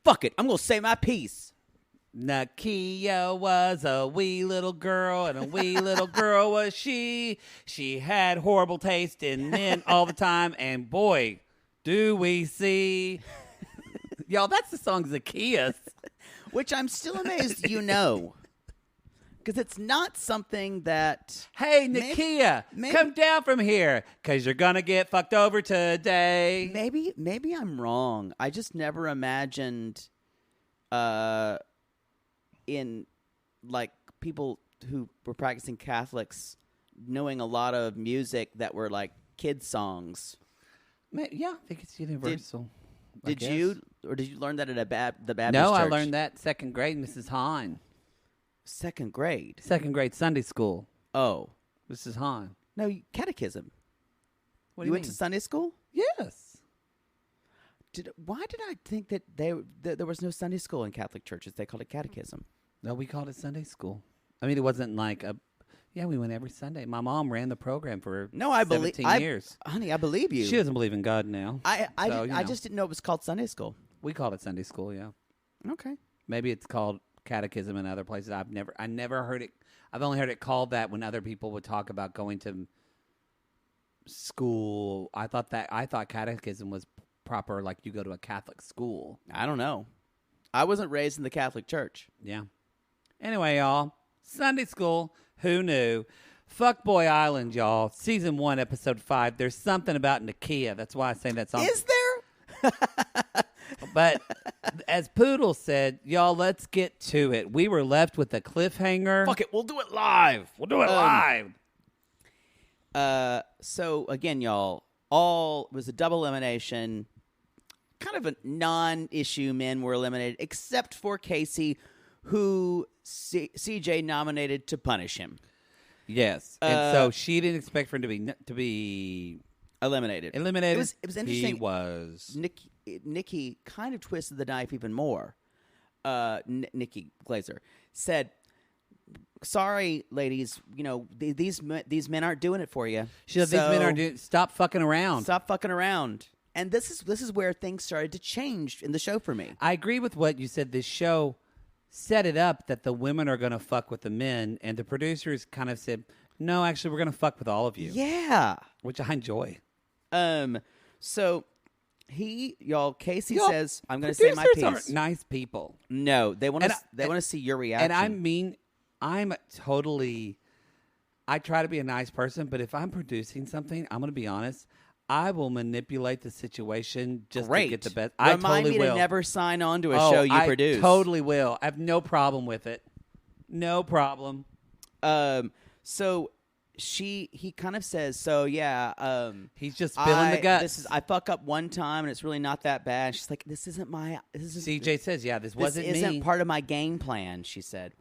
Fuck it. I'm going to say my piece. Nakia was a wee little girl, and a wee little girl was she. She had horrible taste in men all the time, and boy, do we see. Y'all, that's the song Zacchaeus. Which I'm still amazed you know. Because it's not something that... Hey, Nakia, come down from here, because you're going to get fucked over today. Maybe I'm wrong. I just never imagined... in like people who were practicing Catholics knowing a lot of music that were like kids songs. Yeah, I think it's universal. Did you learn that at the Baptist No, church? I learned that second grade, Mrs. Hahn. Second grade? Second grade Sunday school. Oh. Mrs. Hahn. No, catechism. What do you you went mean? to Sunday school? Yes. Why did I think that there was no Sunday school in Catholic churches? They called it catechism. No, we called it Sunday school. I mean, it wasn't like a... Yeah, we went every Sunday. My mom ran the program for 17 years. Honey, I believe you. She doesn't believe in God now. I just didn't know it was called Sunday school. We called it Sunday school, yeah. Okay. Maybe it's called catechism in other places. I never heard it. I've only heard it called that when other people would talk about going to school. I thought catechism was proper, like you go to a Catholic school. I don't know. I wasn't raised in the Catholic Church. Yeah. Anyway, y'all, Sunday school, who knew? Fuckboy Island, y'all, season 1, episode 5. There's something about Nakia. That's why I sang that song. Is there? But as Poodle said, y'all, let's get to it. We were left with a cliffhanger. Fuck it, we'll do it live. We'll do it live. So again, y'all, it was a double elimination. Kind of a non-issue. Men were eliminated, except for Casey, who CJ nominated to punish him. Yes, and so she didn't expect for him to be eliminated. It was interesting. He was. Nikki kind of twisted the knife even more. Nikki Glazer said, "Sorry, ladies, these men aren't doing it for you." She said, "These men aren't doing. Stop fucking around. Stop fucking around." And this is where things started to change in the show for me. I agree with what you said. This show set it up that the women are going to fuck with the men, and the producers kind of said, "No, actually, we're going to fuck with all of you." Yeah, which I enjoy. So Casey says, "I'm going to say my piece." Aren't nice people. No, they want to see your reaction. And I try to be a nice person, but if I'm producing something, I'm going to be honest. I will manipulate the situation just to get the best. Remind me to never sign on to a show you produce. I totally will. I have no problem with it. No problem. So he kind of says, so yeah. He's just spilling the guts. I fuck up one time and it's really not that bad. She's like, this isn't my. CJ says, yeah, this wasn't me. This isn't part of my game plan. She said.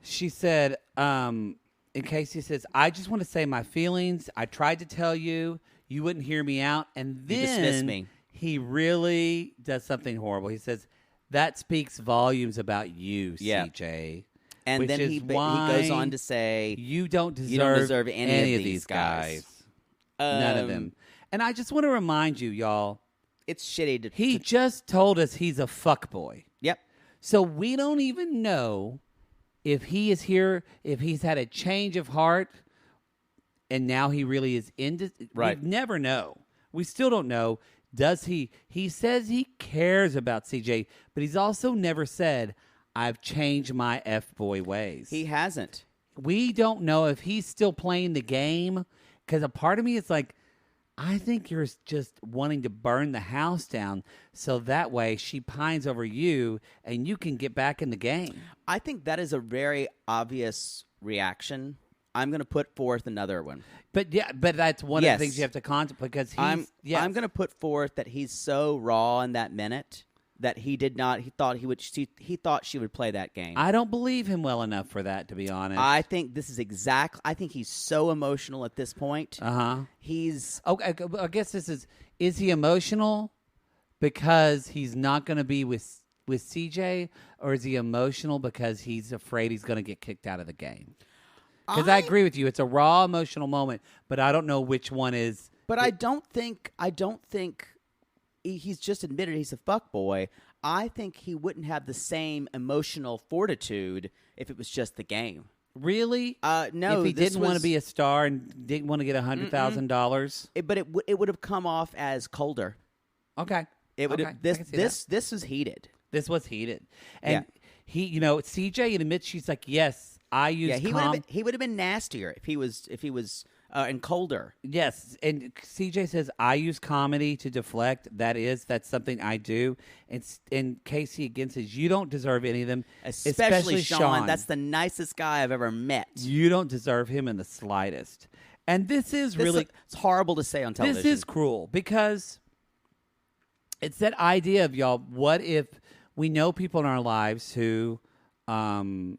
In case he says, I just want to say my feelings. I tried to tell you. You wouldn't hear me out, and then you dismiss me. He really does something horrible. He says, that speaks volumes about you, CJ. And then he goes on to say, you don't deserve any of these guys. None of them. And I just want to remind you, y'all, it's shitty. He just told us he's a fuckboy. Yep. So we don't even know if he is here, if he's had a change of heart, and now he really is into... Right. We never know. We still don't know. Does he... He says he cares about CJ, but he's also never said, I've changed my F-boy ways. He hasn't. We don't know if he's still playing the game, because a part of me is like, I think you're just wanting to burn the house down so that way she pines over you and you can get back in the game. I think that is a very obvious reaction. I'm going to put forth another one. But that's one of the things you have to contemplate because I'm going to put forth that he's so raw in that minute that he did not. He thought he thought she would play that game. I don't believe him well enough for that, to be honest. I think this is I think he's so emotional at this point. He's okay. I guess this is he emotional because he's not going to be with CJ, or is he emotional because he's afraid he's going to get kicked out of the game? Because I agree with you, it's a raw emotional moment, but I don't know which one is. But I don't think he's just admitted he's a fuckboy. I think he wouldn't have the same emotional fortitude if it was just the game. Really? No. If he didn't want to be a star and didn't want to get $100,000. But it would have come off as colder. Okay. It would okay. have this was heated. This was heated. And he, CJ admits, she's like, yes, I use he would have been nastier if he was and colder. Yes, and CJ says, I use comedy to deflect. That's something I do. And Casey again says, you don't deserve any of them, especially Sean. That's the nicest guy I've ever met. You don't deserve him in the slightest. And it's horrible to say on television. This is cruel because it's that idea of, y'all, what if we know people in our lives who, we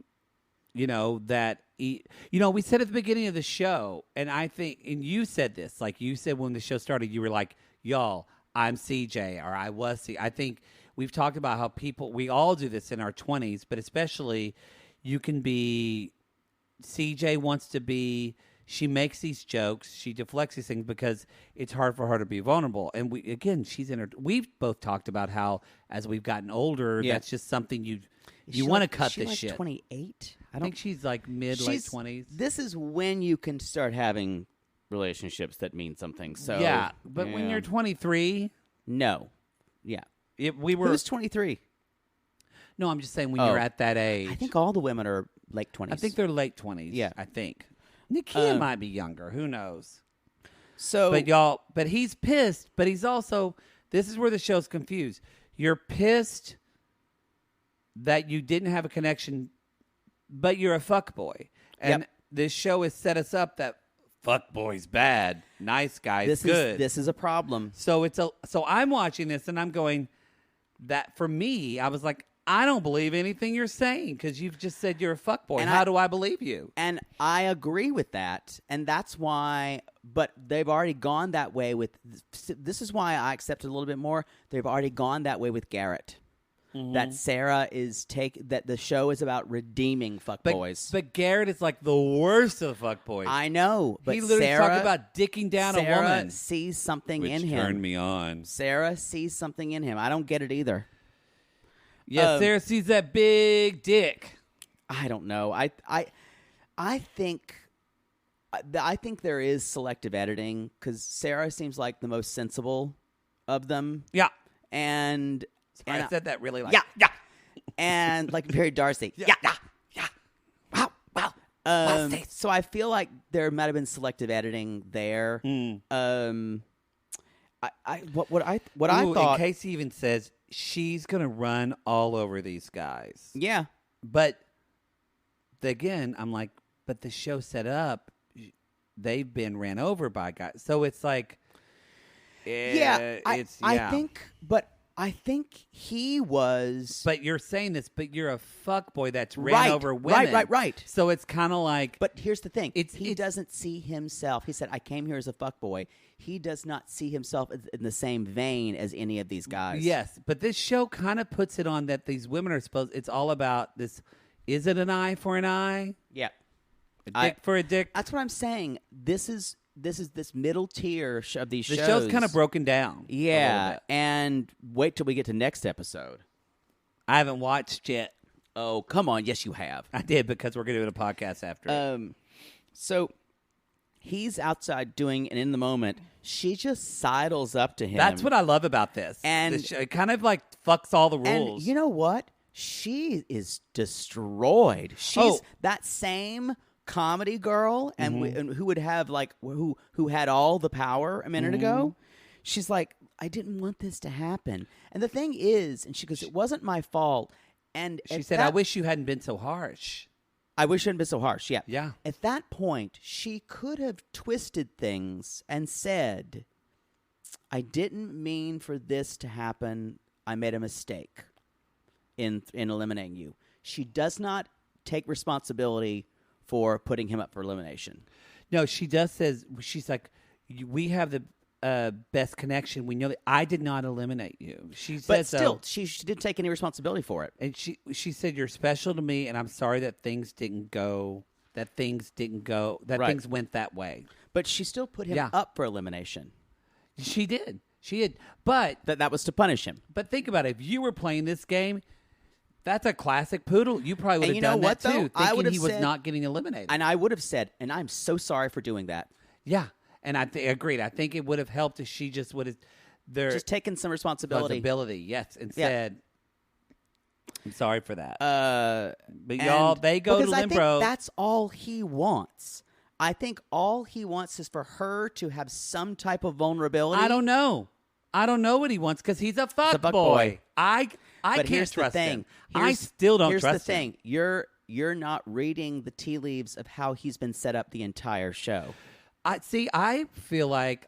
said at the beginning of the show, and I think, and you said this, like you said when the show started, you were like, y'all, I'm CJ, or I was CJ. I think we've talked about how we all do this in our 20s, but especially you can be, CJ wants to be, she makes these jokes, she deflects these things because it's hard for her to be vulnerable. And we've both talked about how as we've gotten older, that's just something you want to cut this shit. 28? I think she's like late 20s. This is when you can start having relationships that mean something. So but when you're 23, no, Who's 23? No, I'm just saying when you're at that age. I think all the women are late 20s. I think they're late 20s. Yeah, I think Nakia might be younger. Who knows? So, but he's pissed. But he's also. This is where the show's confused. You're pissed that you didn't have a connection, but you're a fuckboy. And this show has set us up that fuckboy's bad, nice guy's good. This is a problem. So I'm watching this and I'm going, that for me, I was like, I don't believe anything you're saying because you've just said you're a fuckboy. And how do I believe you? And I agree with that. And that's why, but they've already gone that way with, this is why I accept it a little bit more. They've already gone that way with Garrett. Mm-hmm. That Sarah that the show is about redeeming fuckboys. But Garrett is like the worst of the fuckboys. I know, but he literally Sarah talked about dicking down a woman. Sees something in him. Turned me on. Sarah sees something in him. I don't get it either. Yes, Sarah sees that big dick. I don't know. I think there is selective editing because Sarah seems like the most sensible of them. Yeah, and. Sorry, I said that really like and like very Darcy. Wow. So I feel like there might have been selective editing there. I thought. And Casey even says she's gonna run all over these guys. Yeah, but again, I'm like, but the show set up, they've been ran over by guys, so it's like, I think he was. But you're saying this, but you're a fuckboy that's ran over women. Right. So it's kind of like. But here's the thing. He doesn't see himself. He said, I came here as a fuckboy. He does not see himself in the same vein as any of these guys. Yes, but this show kind of puts it on that these women are supposed. It's all about this. Is it an eye for an eye? Yeah. A dick for a dick? That's what I'm saying. This is this middle tier of these shows. The show's kind of broken down. Yeah, and wait till we get to next episode. I haven't watched yet. Oh, come on. Yes, you have. I did because we're going to do a podcast after. So he's outside doing an in the moment. She just sidles up to him. That's what I love about this. And it kind of like fucks all the rules. And you know what? She is destroyed. She's that same comedy girl and who would have like who had all the power a minute ago. She's like, I didn't want this to happen. And the thing is, and she goes, it wasn't my fault. And she said, I wish you hadn't been so harsh. I wish you hadn't been so harsh. Yeah. Yeah. At that point, she could have twisted things and said, I didn't mean for this to happen. I made a mistake in eliminating you. She does not take responsibility for putting him up for elimination. No, she does says, she's like, we have the best connection. We know that I did not eliminate you. She said, but still, she didn't take any responsibility for it. And she said, you're special to me, and I'm sorry that things went that way. But she still put him up for elimination. She did. She had, but that was to punish him. But think about it. If you were playing this game, that's a classic Poodle. You probably would have done that too, thinking I would have he was said, not getting eliminated. And I would have said, and I'm so sorry for doing that. Yeah, and I agreed. I think it would have helped if she just would have just taken some responsibility. Yes, and said, "I'm sorry for that." But y'all, they go to Limbro. I think that's all he wants. I think all he wants is for her to have some type of vulnerability. I don't know what he wants because he's a fuck boy. I can't trust him. I still don't trust him. Here's the thing: you're not reading the tea leaves of how he's been set up the entire show. I feel like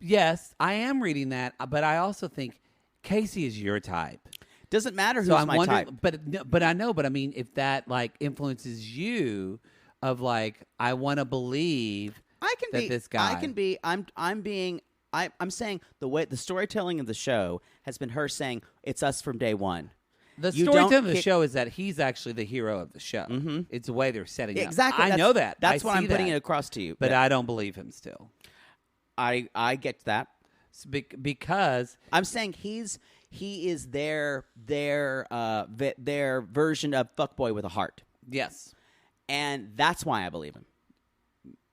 yes, I am reading that, but I also think Casey is your type. Doesn't matter who's my type. But I know. But I mean, if that like influences you, of like, I want to believe this guy. I'm saying the way the storytelling of the show has been her saying it's us from day one. The storytelling of the show is that he's actually the hero of the show. Mm-hmm. It's the way they're setting it up. Exactly. I know that. That's why I'm putting it across to you. But I don't believe him still. I get that. Because I'm saying he is their version of fuckboy with a heart. Yes. And that's why I believe him.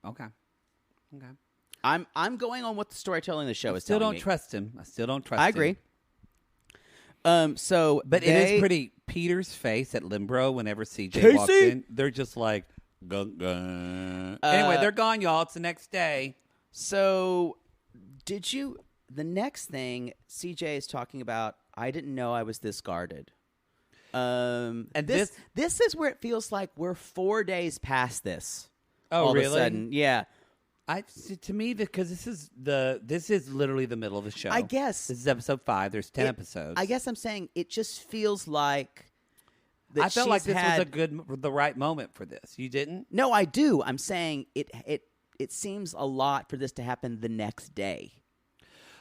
Okay. I'm going on what the storytelling of the show is telling me. I still don't trust him. I agree. But it is pretty. Peter's face at Limbro whenever CJ walks in, they're just like, gung, gung. Anyway, they're gone, y'all. It's the next day. So, the next thing CJ is talking about, I didn't know I was this guarded. And this is where it feels like we're 4 days past this. Oh, all really? Of a sudden, yeah. To me, because this is literally the middle of the show. I guess this is episode 5. There's 10 episodes. I guess I'm saying it just feels like I felt like this was the right moment for this. You didn't? No, I do. I'm saying it seems a lot for this to happen the next day.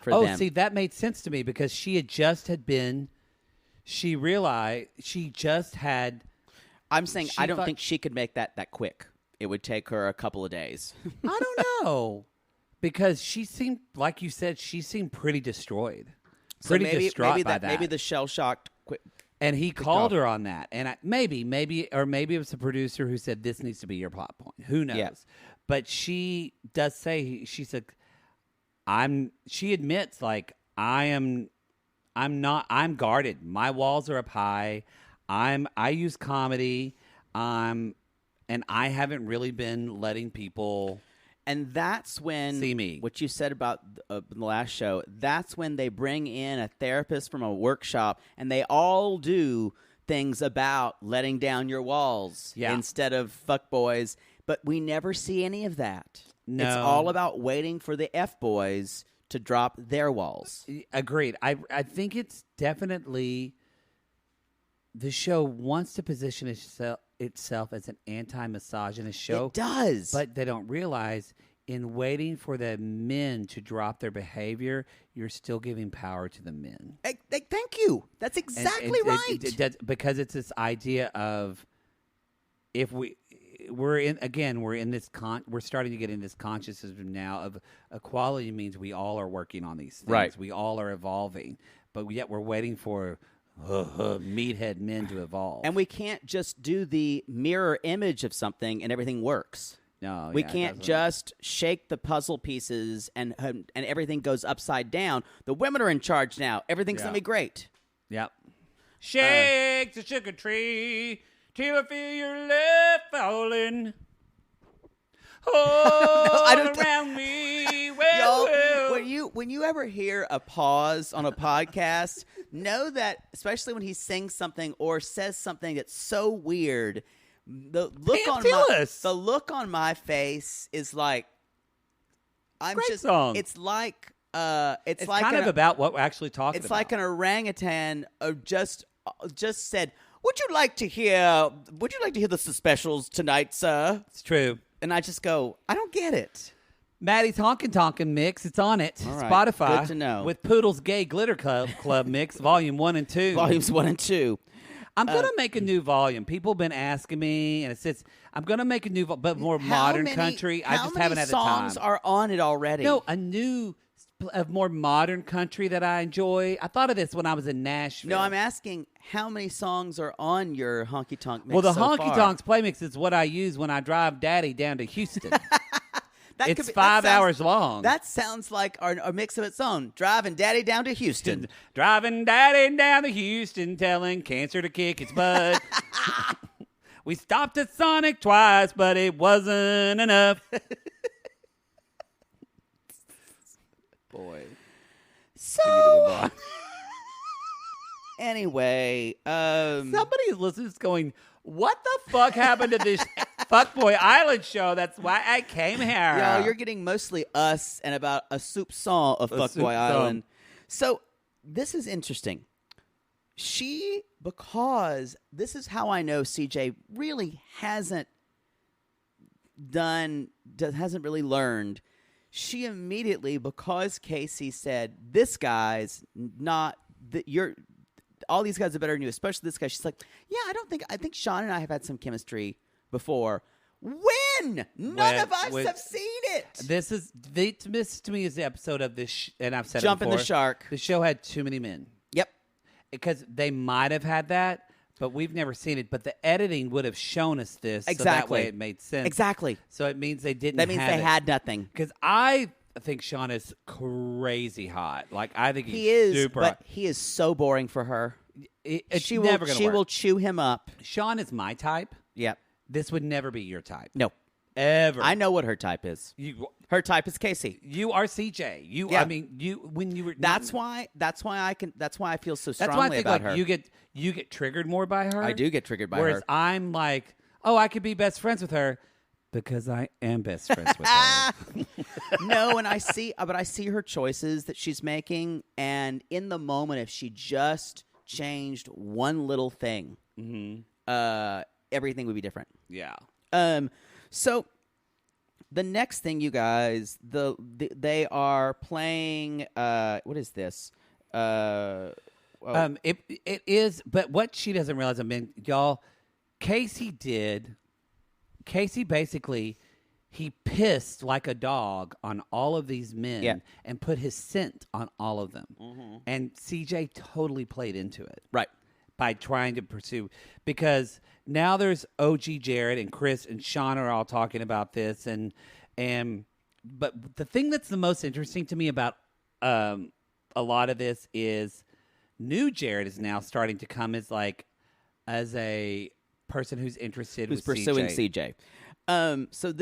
For them. See, that made sense to me because she realized she just had. I'm saying I don't think she could make that quick. It would take her a couple of days. I don't know. Because she seemed, like you said, pretty destroyed. Pretty distraught by that. Maybe the shell-shocked quit. And he called her on that. And maybe it was the producer who said, this needs to be your plot point. Who knows? Yeah. But she does say, she said, she admits, like, I'm guarded. My walls are up high. I use comedy. And I haven't really been letting people and that's when see me. What you said about the last show, that's when they bring in a therapist from a workshop and they all do things about letting down your walls instead of fuckboys. But we never see any of that. No. It's all about waiting for the F-boys to drop their walls. Agreed. I think it's definitely the show wants to position itself as an anti-misogynist show. It does. But they don't realize in waiting for the men to drop their behavior, you're still giving power to the men. Thank you. That's exactly right. Because it's this idea of if we're starting to get in this consciousness now of equality means we all are working on these things. Right. We all are evolving. But yet we're waiting for meathead men to evolve. And we can't just do the mirror image of something and everything works. No, we can't just shake the puzzle pieces and everything goes upside down. The women are in charge now. Everything's going to be great. Yep. Shake the sugar tree till I feel your love falling. Oh, around me. Well, when you ever hear a pause on a podcast, know that, especially when he sings something or says something that's so weird, the look on my face is like song. It's like it's like kind of about what we're actually talking about. It's like an orangutan just said, Would you like to hear the specials tonight, sir? It's true. And I just go, I don't get it. Maddie's Honkin' mix. It's on it. All right. Spotify. Good to know. With Poodle's Gay Glitter Club mix, volume 1 and 2. Volumes 1 and 2. I'm going to make a new volume. People have been asking me, and it says, I'm going to make a new but more modern country. I just haven't had the time. How many songs are on it already? No, a new of more modern country that I enjoy. I thought of this when I was in Nashville. No, I'm asking how many songs are on your honky tonk mix. Well, the so honky far? tonks play mix is what I use when I drive Daddy down to Houston. It's that 5 sounds- hours long. That sounds like a mix of its own. Driving Daddy down to Houston. Driving Daddy down to Houston, telling cancer to kick its butt. We stopped at Sonic twice, but it wasn't enough. Boy. We need to move on. Anyway, Somebody is listening is going, what the fuck happened to this Fuckboy Island show? That's why I came here. y'all, you're getting mostly us and about a soup song of A soup Fuckboy song. Island. So this is interesting. Because this is how I know CJ really hasn't really learned. She immediately, because Casey said, this guy's not, all these guys are better than you, especially this guy. She's like, yeah, I think Sean and I have had some chemistry before. When? None of us have seen it. This to me is the episode of this, and I've said Jumping it the before. Shark. The show had too many men. Yep. Because they might have had that, but we've never seen it. But the editing would have shown us this. Exactly. So that way it made sense. Exactly. So it means they didn't That means have they it. had nothing. Because I think Sean is crazy hot. Like, I think He is, super but hot. he is so boring for her. It's She never going to work. will chew him up. Sean is my type. Yep. This would never be your type. No. Ever. I know what her type is. Her type is Casey. You are CJ. Yeah. I mean, when you were. That's why I feel so That's strongly why I think about like her. you get triggered more by her. I do get triggered by Whereas her. I'm like, oh, I could be best friends with her because I am best friends with her. No, and I see her choices that she's making, and in the moment, if she just changed one little thing, everything would be different. Yeah. So the next thing, you guys, they are playing. What is this? It is, but what she doesn't realize, I mean, y'all, Casey basically, he pissed like a dog on all of these men and put his scent on all of them. Mm-hmm. And CJ totally played into it. Right. By trying to pursue, because now there's OG Jared and Chris and Sean are all talking about this, but the thing that's the most interesting to me about a lot of this is new Jared is now starting to come as a person who's interested, who's pursuing CJ. So I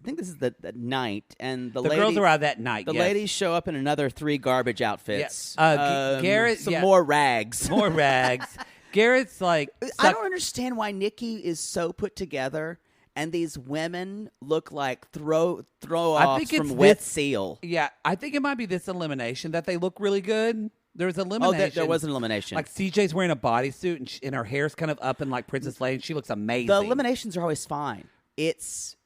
think this is the night, and the girls are out that night. The ladies show up in another 3 garbage outfits. Yes. Garrett, some more rags. More rags. Garrett's like, I don't understand why Nikki is so put together, and these women look like throw offs from Wet Seal. Yeah, I think it might be this elimination that they look really good. There's elimination. Oh, there was an elimination. Like CJ's wearing a bodysuit, and her hair's kind of up in like Princess Leia, and she looks amazing. The eliminations are always fine. It's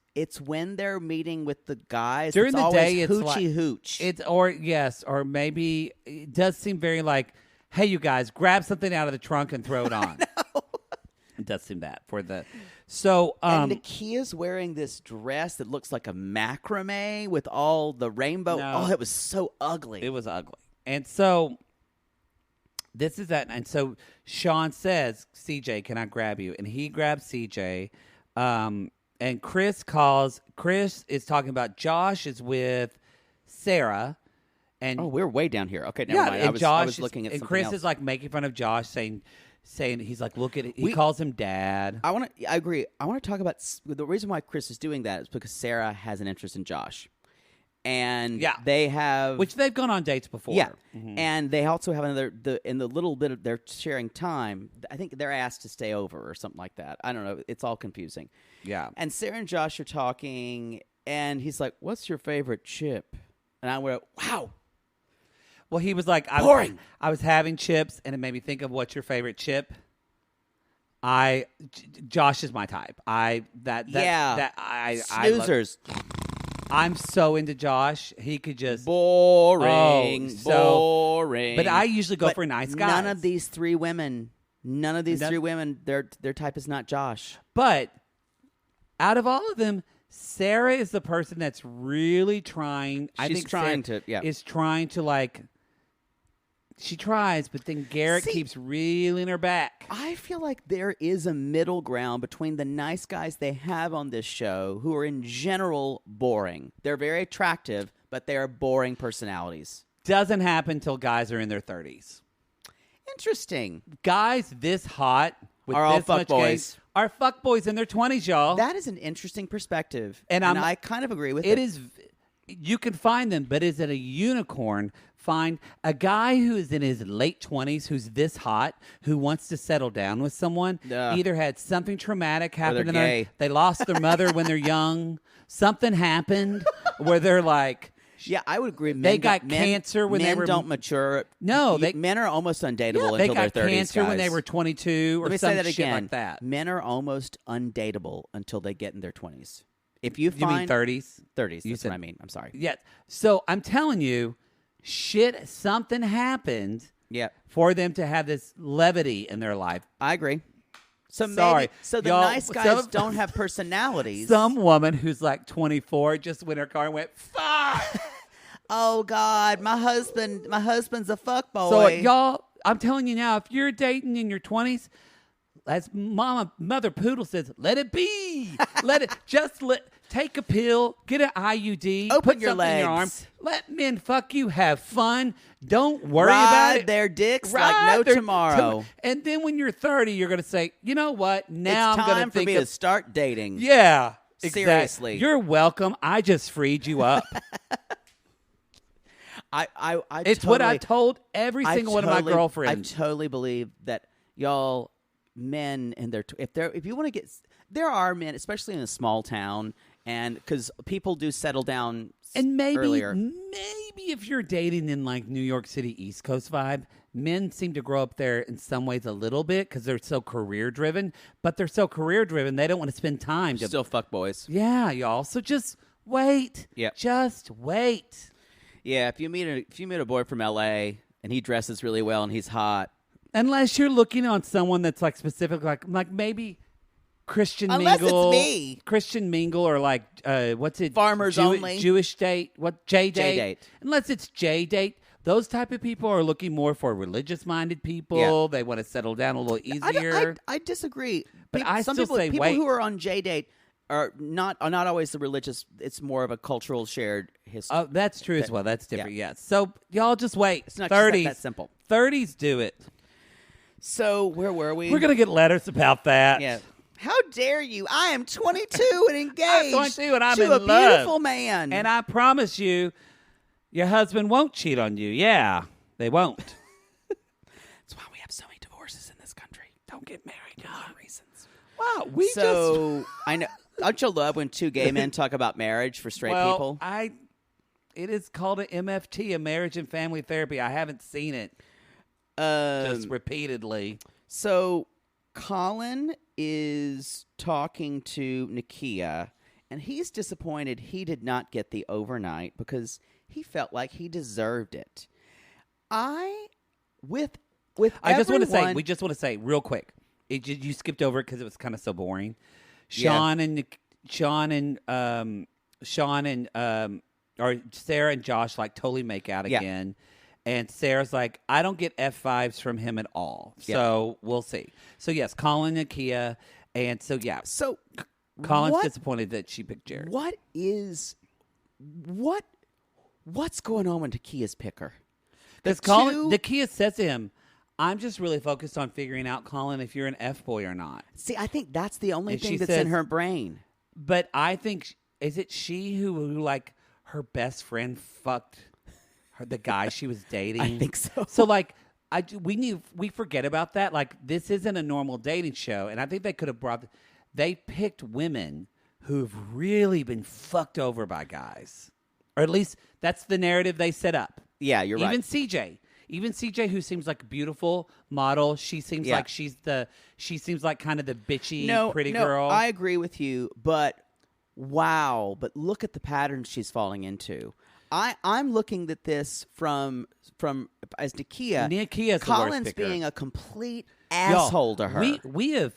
when they're meeting with the guys during the day. It's hoochie like, hooch. Or maybe it does seem very like, hey, you guys, grab something out of the trunk and throw it on. It does seem that for the so. And Nakia's wearing this dress that looks like a macrame with all the rainbow. No. Oh, it was so ugly. It was ugly, and so. This is that, and so Sean says, "CJ, can I grab you?" And he grabs CJ, and Chris is talking about Josh is with Sarah, and we're way down here. Okay, never mind. and I was looking at and something Chris else. is like making fun of Josh, saying he's like, look at it. He calls him dad. I agree. I want to talk about the reason why Chris is doing that is because Sarah has an interest in Josh. And they have, which they've gone on dates before. Yeah, and they also have in the little bit of their sharing time. I think they're asked to stay over or something like that. I don't know. It's all confusing. Yeah. And Sarah and Josh are talking, and he's like, "What's your favorite chip?" And I went, "Wow." Well, he was like, boring. I was having chips, and it made me think of what's your favorite chip. Josh is my type. Snoozers. I'm so into Josh. He could just boring. But I usually go for nice guys. None of these three women, their type is not Josh. But out of all of them, Sarah is the person that's really trying. I She's think trying Sarah to, yeah. is trying to like. She tries, but then Garrett keeps reeling her back. I feel like there is a middle ground between the nice guys they have on this show who are in general boring. They're very attractive, but they are boring personalities. Doesn't happen till guys are in their 30s. Interesting. Guys this hot with Are all this much fuckboys. gays are fuckboys in their 20s, y'all. That is an interesting perspective, And I kind of agree with it. It is. You can find them, but is it a unicorn? Find a guy who is in his late 20s who's this hot, who wants to settle down with someone. Either had something traumatic happen to them. They lost their mother when they're young. Something happened where they're like, yeah, I would agree. They got cancer when they were. Men don't mature. No, men are almost undateable they until got their 30s. cancer guys. when they were 22 or Let me some say that shit again. like that. Men are almost undateable until they get in their 20s. If you You mean find 30s? 30s, You that's said- what I mean. I'm sorry. Yes. So I'm telling you, something happened Yeah, for them to have this levity in their life. I agree. So Sorry. maybe the Y'all, nice guys don't have personalities. Some woman who's like 24 just went in her car and went, fuck! Oh God, my husband's a fuckboy. So y'all, I'm telling you now, if you're dating in your 20s, as Mother Poodle says, let it be. Take a pill, get an IUD, Open put your something in your arm. legs. Let men fuck you, have fun. Don't worry Ride about it. their dicks Ride like no their- tomorrow. And then when you're 30, you're going to say, you know what? Now it's I'm going time to for think me of to start dating. Yeah. Seriously. Exactly. You're welcome. I just freed you up. It's what I told every single one of my girlfriends. I totally believe that y'all men in their if you want to get, there are men, especially in a small town, and because people do settle down and maybe earlier. Maybe if you're dating in like New York City East Coast vibe, men seem to grow up there in some ways a little bit because they're so career driven. But they're so career driven, they don't want to spend time. Still fuck boys. Yeah, y'all. So just wait. Yeah. Just wait. Yeah, if you meet a boy from LA and he dresses really well and he's hot, unless you're looking on someone that's like specific, like maybe Christian unless Mingle, it's me, Christian Mingle, or like what's it? Farmers Only, Jewish date, what J date? Unless it's J date. Those type of people are looking more for religious-minded people. Yeah. They want to settle down a little easier. I disagree. But I still say people wait. Who are on J date are not always the religious. It's more of a cultural shared history. Oh, that's true as well. That's different. Yeah. Yes. So y'all just wait. It's not 30s. that simple. 30s do it. So where were we? We're gonna get letters about that. Yeah. How dare you? I am 22 and engaged. I'm 22 and I'm to in a love. beautiful man. And I promise you, your husband won't cheat on you. Yeah, they won't. That's why we have so many divorces in this country. Don't get married. For a lot of reasons. Wow, I know. Don't you love when two gay men talk about marriage for straight people? It is called an MFT, a marriage and family therapy. I haven't seen it just repeatedly. So Colin is talking to Nakia, and he's disappointed he did not get the overnight because he felt like he deserved it. We just want to say real quick. You skipped over it because it was kind of so boring. Sean and Sarah and Josh like totally make out again. And Sarah's like, I don't get F5s from him at all. So we'll see. So yes, Colin and Nakia. And so, yeah. So Colin's disappointed that she picked Jared. What's going on with Nakia's picker? Because Nakia says to him, I'm just really focused on figuring out, Colin, if you're an F-boy or not. See, I think that's the only thing that's says, in her brain. But I think, is it she who like, her best friend fucked the guy she was dating? I think so. So, like, we forget about that. Like, this isn't a normal dating show. And I think they could have they picked women who've really been fucked over by guys. Or at least that's the narrative they set up. Yeah, you're right. Even CJ, who seems like a beautiful model, she seems like she seems like kind of the bitchy, pretty girl. I agree with you, but wow! But look at the patterns she's falling into. I'm looking at this from as Nakia. Nakia's Colin's the worst picker. being a complete asshole to her. We have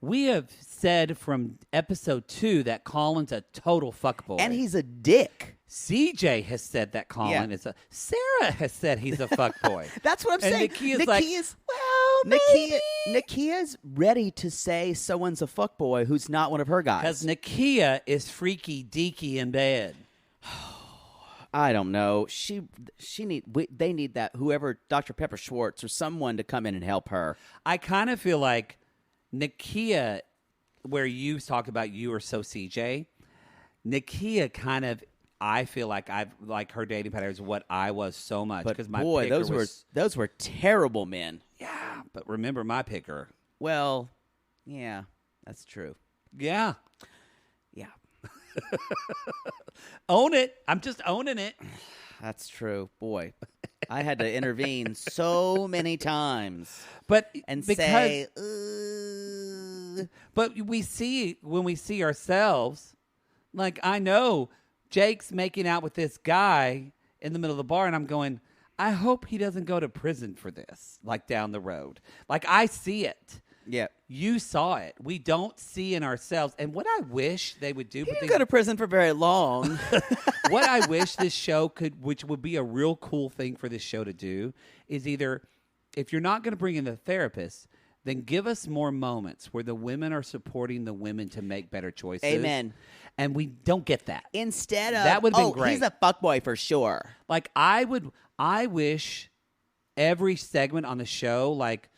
We have said from episode 2 that Colin's a total fuckboy. And he's a dick. CJ has said that Colin is a... Sarah has said he's a fuckboy. That's what I'm saying. Nakia's like, well, maybe. Nakia's ready to say someone's a fuckboy who's not one of her guys. Because Nakia is freaky deaky in bed. I don't know. They need that whoever, Dr. Pepper Schwartz or someone to come in and help her. I kind of feel like Nakia, where you talk about you are so CJ, Nakia kind of, I feel like her dating pattern is what I was so much. But my boy, picker those were terrible men. Yeah, but remember my picker. Well, yeah, that's true. Yeah. Yeah. Own it. I'm just owning it. That's true. Boy, I had to intervene so many times. But we see, when we see ourselves, like, I know Jake's making out with this guy in the middle of the bar, and I'm going, I hope he doesn't go to prison for this, like, down the road. Like, I see it. Yeah. You saw it. We don't see in ourselves. And what I wish they would do... He didn't go to prison for very long. What I wish this show could, which would be a real cool thing for this show to do, is either, if you're not going to bring in the therapist, then give us more moments where the women are supporting the women to make better choices. Amen. And we don't get that. Instead of, that would have been great. He's a fuckboy for sure. Like, I wish every segment on the show, like,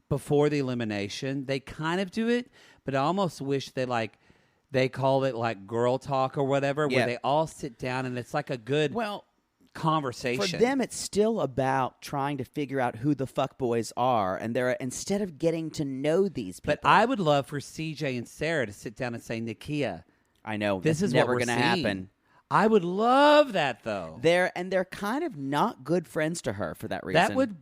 before the elimination, they kind of do it, but I almost wish they call it like girl talk or whatever, where they all sit down and it's like a good conversation. For them, it's still about trying to figure out who the fuckboys are, and instead of getting to know these people. But I would love for CJ and Sarah to sit down and say, Nakia, I know this is never going to happen. I would love that, though. They're kind of not good friends to her for that reason.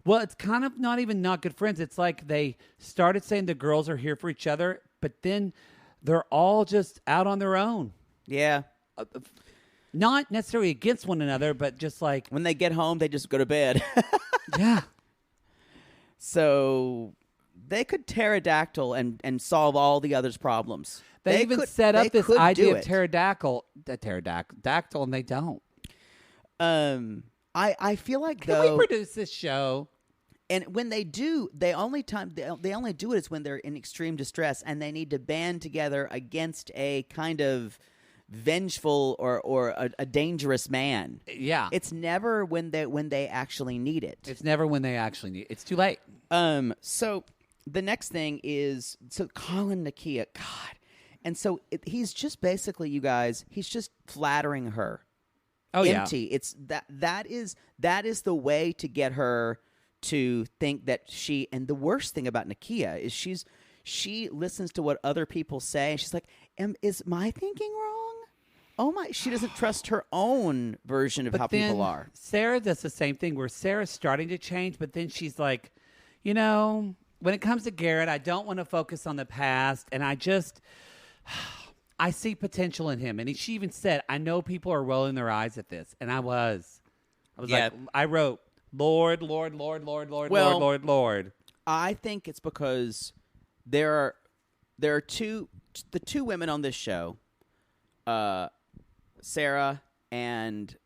Well, it's kind of not even not good friends. It's like they started saying the girls are here for each other, but then they're all just out on their own. Yeah. Not necessarily against one another, but just like... when they get home, they just go to bed. Yeah. So they could pterodactyl and solve all the others' problems. They even set up this idea of pterodactyl, and they don't. I feel like Can we produce this show? And when they do, they only do it is when they're in extreme distress and they need to band together against a kind of vengeful or a dangerous man. Yeah, it's never when they actually need it. It's never when they actually need it. It's too late. So the next thing is Colin Nakia, God. And so he's just basically, you guys, he's just flattering her. Oh, empty. yeah. It's that is the way to get her to think that she. And the worst thing about Nakia is she listens to what other people say, and she's like, "Is my thinking wrong? Oh my!" She doesn't trust her own version of how people are. Sarah does the same thing, where Sarah's starting to change, but then she's like, when it comes to Garrett, I don't want to focus on the past, and I see potential in him. And she even said, I know people are rolling their eyes at this. And I was like, I wrote, Lord, Lord, Lord, Lord, Lord, Lord, Lord, Lord. I think it's because there are the two women on this show, Sarah and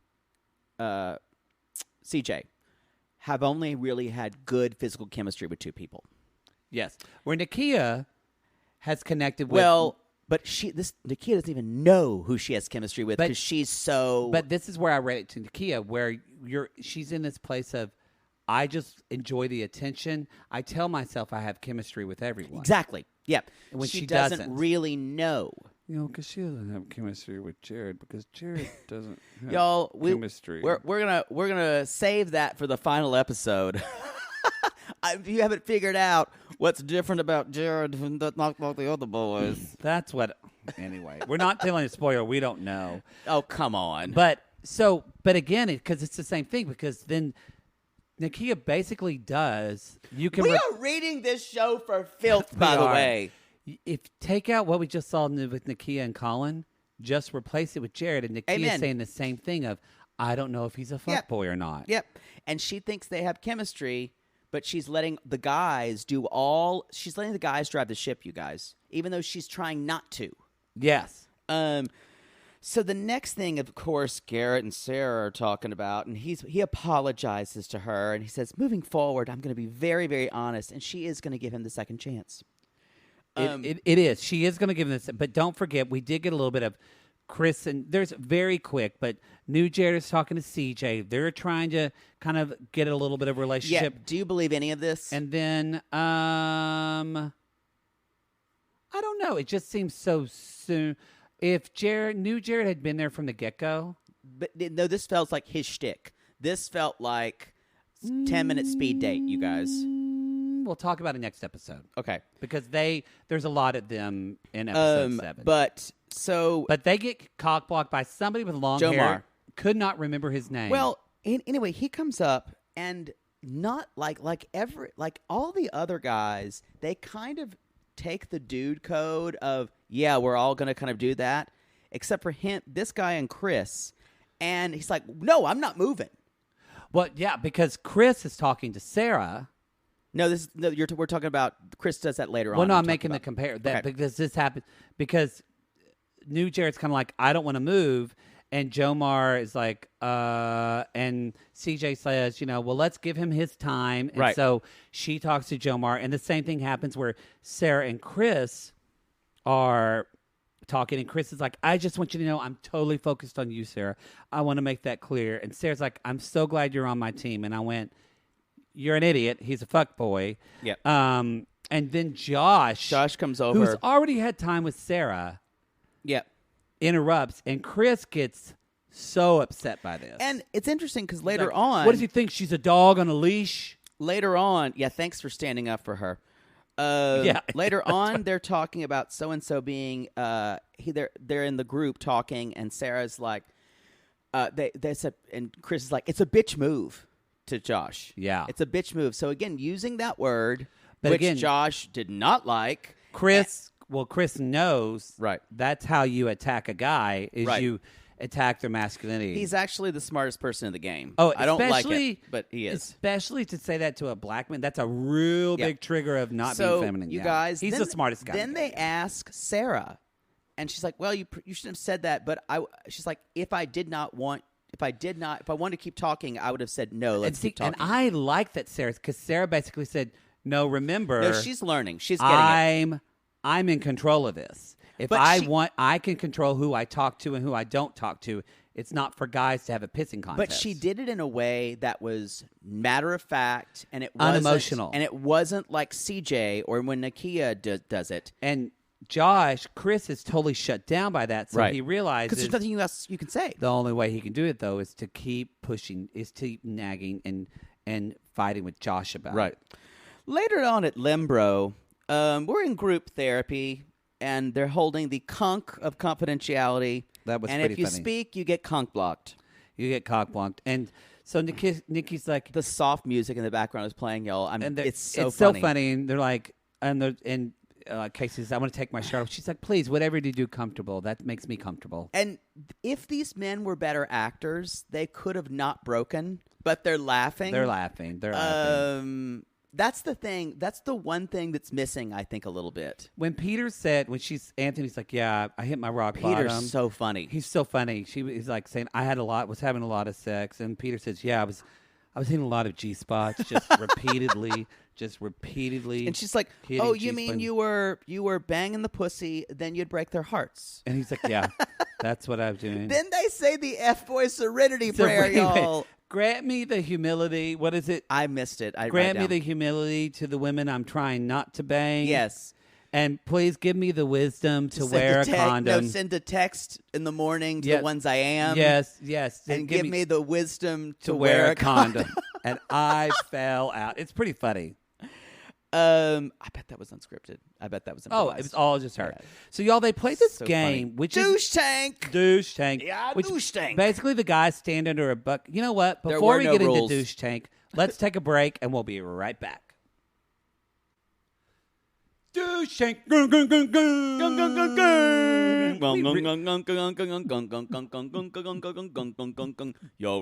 CJ, have only really had good physical chemistry with two people. Yes. Where Nakia has connected with... But Nakia doesn't even know who she has chemistry with because she's so... But this is where I read it to Nakia, where she's in this place of, I just enjoy the attention. I tell myself I have chemistry with everyone. Exactly. Yeah. And when she doesn't really know. Because she doesn't have chemistry with Jared, because Jared doesn't have chemistry. We're gonna save that for the final episode. If you haven't figured out what's different about Jared and not like the other boys. That's what... Anyway, we're not telling a spoiler. We don't know. Oh, come on. But again, because it's the same thing, because then Nakia basically does... We are reading this show for filth, by the way. If take out what we just saw with Nakia and Colin, just replace it with Jared, and Nakia saying the same thing of, I don't know if he's a fuckboy or not. Yep. And she thinks they have chemistry but she's letting the guys drive the ship, you guys, even though she's trying not to. Yes. So the next thing, of course, Garrett and Sarah are talking about, and he apologizes to her, and he says, moving forward, I'm going to be very, very honest, and she is going to give him the second chance. It is. She is going to give him this, but don't forget, we did get a little bit of Chris, and there's very quick, but New Jared is talking to CJ. They're trying to kind of get a little bit of relationship. Yeah. Do you believe any of this? And then, I don't know. It just seems so soon. If New Jared had been there from the get-go. But no, this felt like his shtick. This felt like 10-minute speed date, you guys. We'll talk about it next episode. Okay. Because there's a lot of them in episode 7. But they get cock-blocked by somebody with long hair. Jomar. Could not remember his name. Well, anyway, he comes up and not like all the other guys, they kind of take the dude code of, yeah, we're all going to kind of do that, except for him, this guy and Chris. And he's like, no, I'm not moving. Well, yeah, because Chris is talking to Sarah. No, we're talking about, Chris does that later on. Well, no, I'm making the compare that okay. because this happened because New Jared's kind of like, I don't want to move. And Jomar is like, and CJ says, well, let's give him his time. And so she talks to Jomar, and the same thing happens where Sarah and Chris are talking, and Chris is like, I just want you to know I'm totally focused on you, Sarah. I want to make that clear. And Sarah's like, I'm so glad you're on my team. And I went, you're an idiot. He's a fuckboy. Yeah. And then Josh comes over, who's already had time with Sarah. Yeah. Interrupts, and Chris gets so upset by this. And it's interesting because later on, what does he think? She's a dog on a leash? Later on, yeah, thanks for standing up for her. Later on, they're talking about so-and-so being, they're in the group talking, and Sarah's like, they said, and Chris is like, it's a bitch move to Josh. Yeah. It's a bitch move. So again, using that word, but which again, Josh did not like. Chris knows right. That's how you attack a guy, is right. you attack their masculinity. He's actually the smartest person in the game. Oh, I don't like it, but he is. Especially to say that to a black man, that's a real big trigger of not being feminine. You guys, he's the smartest guy. Then they ask Sarah, and she's like, well, you shouldn't have said that, but she's like, if I wanted to keep talking, I would have said no, let's keep talking. And I like that because Sarah basically said, no, remember. No, she's learning. She's getting it. I'm in control of this. If I can control who I talk to and who I don't talk to. It's not for guys to have a pissing contest. But she did it in a way that was matter of fact, and it wasn't unemotional. And it wasn't like CJ or when Nakia does it. And Chris is totally shut down by that, so he realizes because there's nothing else you can say. The only way he can do it though is to keep pushing, is to keep nagging and fighting with Josh about it. Later on at Lembro, we're in group therapy, and they're holding the conch of confidentiality. That was and pretty if you funny. speak, you get conch blocked. You get cock blocked. And so Nikki's like... The soft music in the background is playing, y'all. It's so funny. And they're like... And Casey says, I want to take my shirt off. She's like, please, whatever you do comfortable. That makes me comfortable. And if these men were better actors, they could have not broken, but they're laughing. They're laughing. That's the thing. That's the one thing that's missing, I think, a little bit. When Peter said, Anthony's like, yeah, I hit my rock bottom. Peter's so funny. He's so funny. He's like saying, was having a lot of sex. And Peter says, yeah, I was hitting a lot of G-spots just repeatedly. And she's like, oh, you mean you were banging the pussy, then you'd break their hearts. And he's like, yeah, that's what I'm doing. Then they say the Fboy serenity prayer, y'all. Grant me the humility. What is it? I missed it. Grant me the humility to the women I'm trying not to bang. Yes. And please give me the wisdom to wear a condom. No, send a text in the morning to the ones I am. Yes. And give me the wisdom to wear a condom. And I fell out. It's pretty funny. I bet that was unscripted. I bet that was improvised. Oh, it was all just her. Yeah. So, y'all, they play this game, funny. which Douche is... tank. Douche tank. Yeah, douche tank. Basically, the guys stand under a buck. You know what? Before we get rules. into douche tank, let's take a break, and we'll be right back. Douche tank. Y'all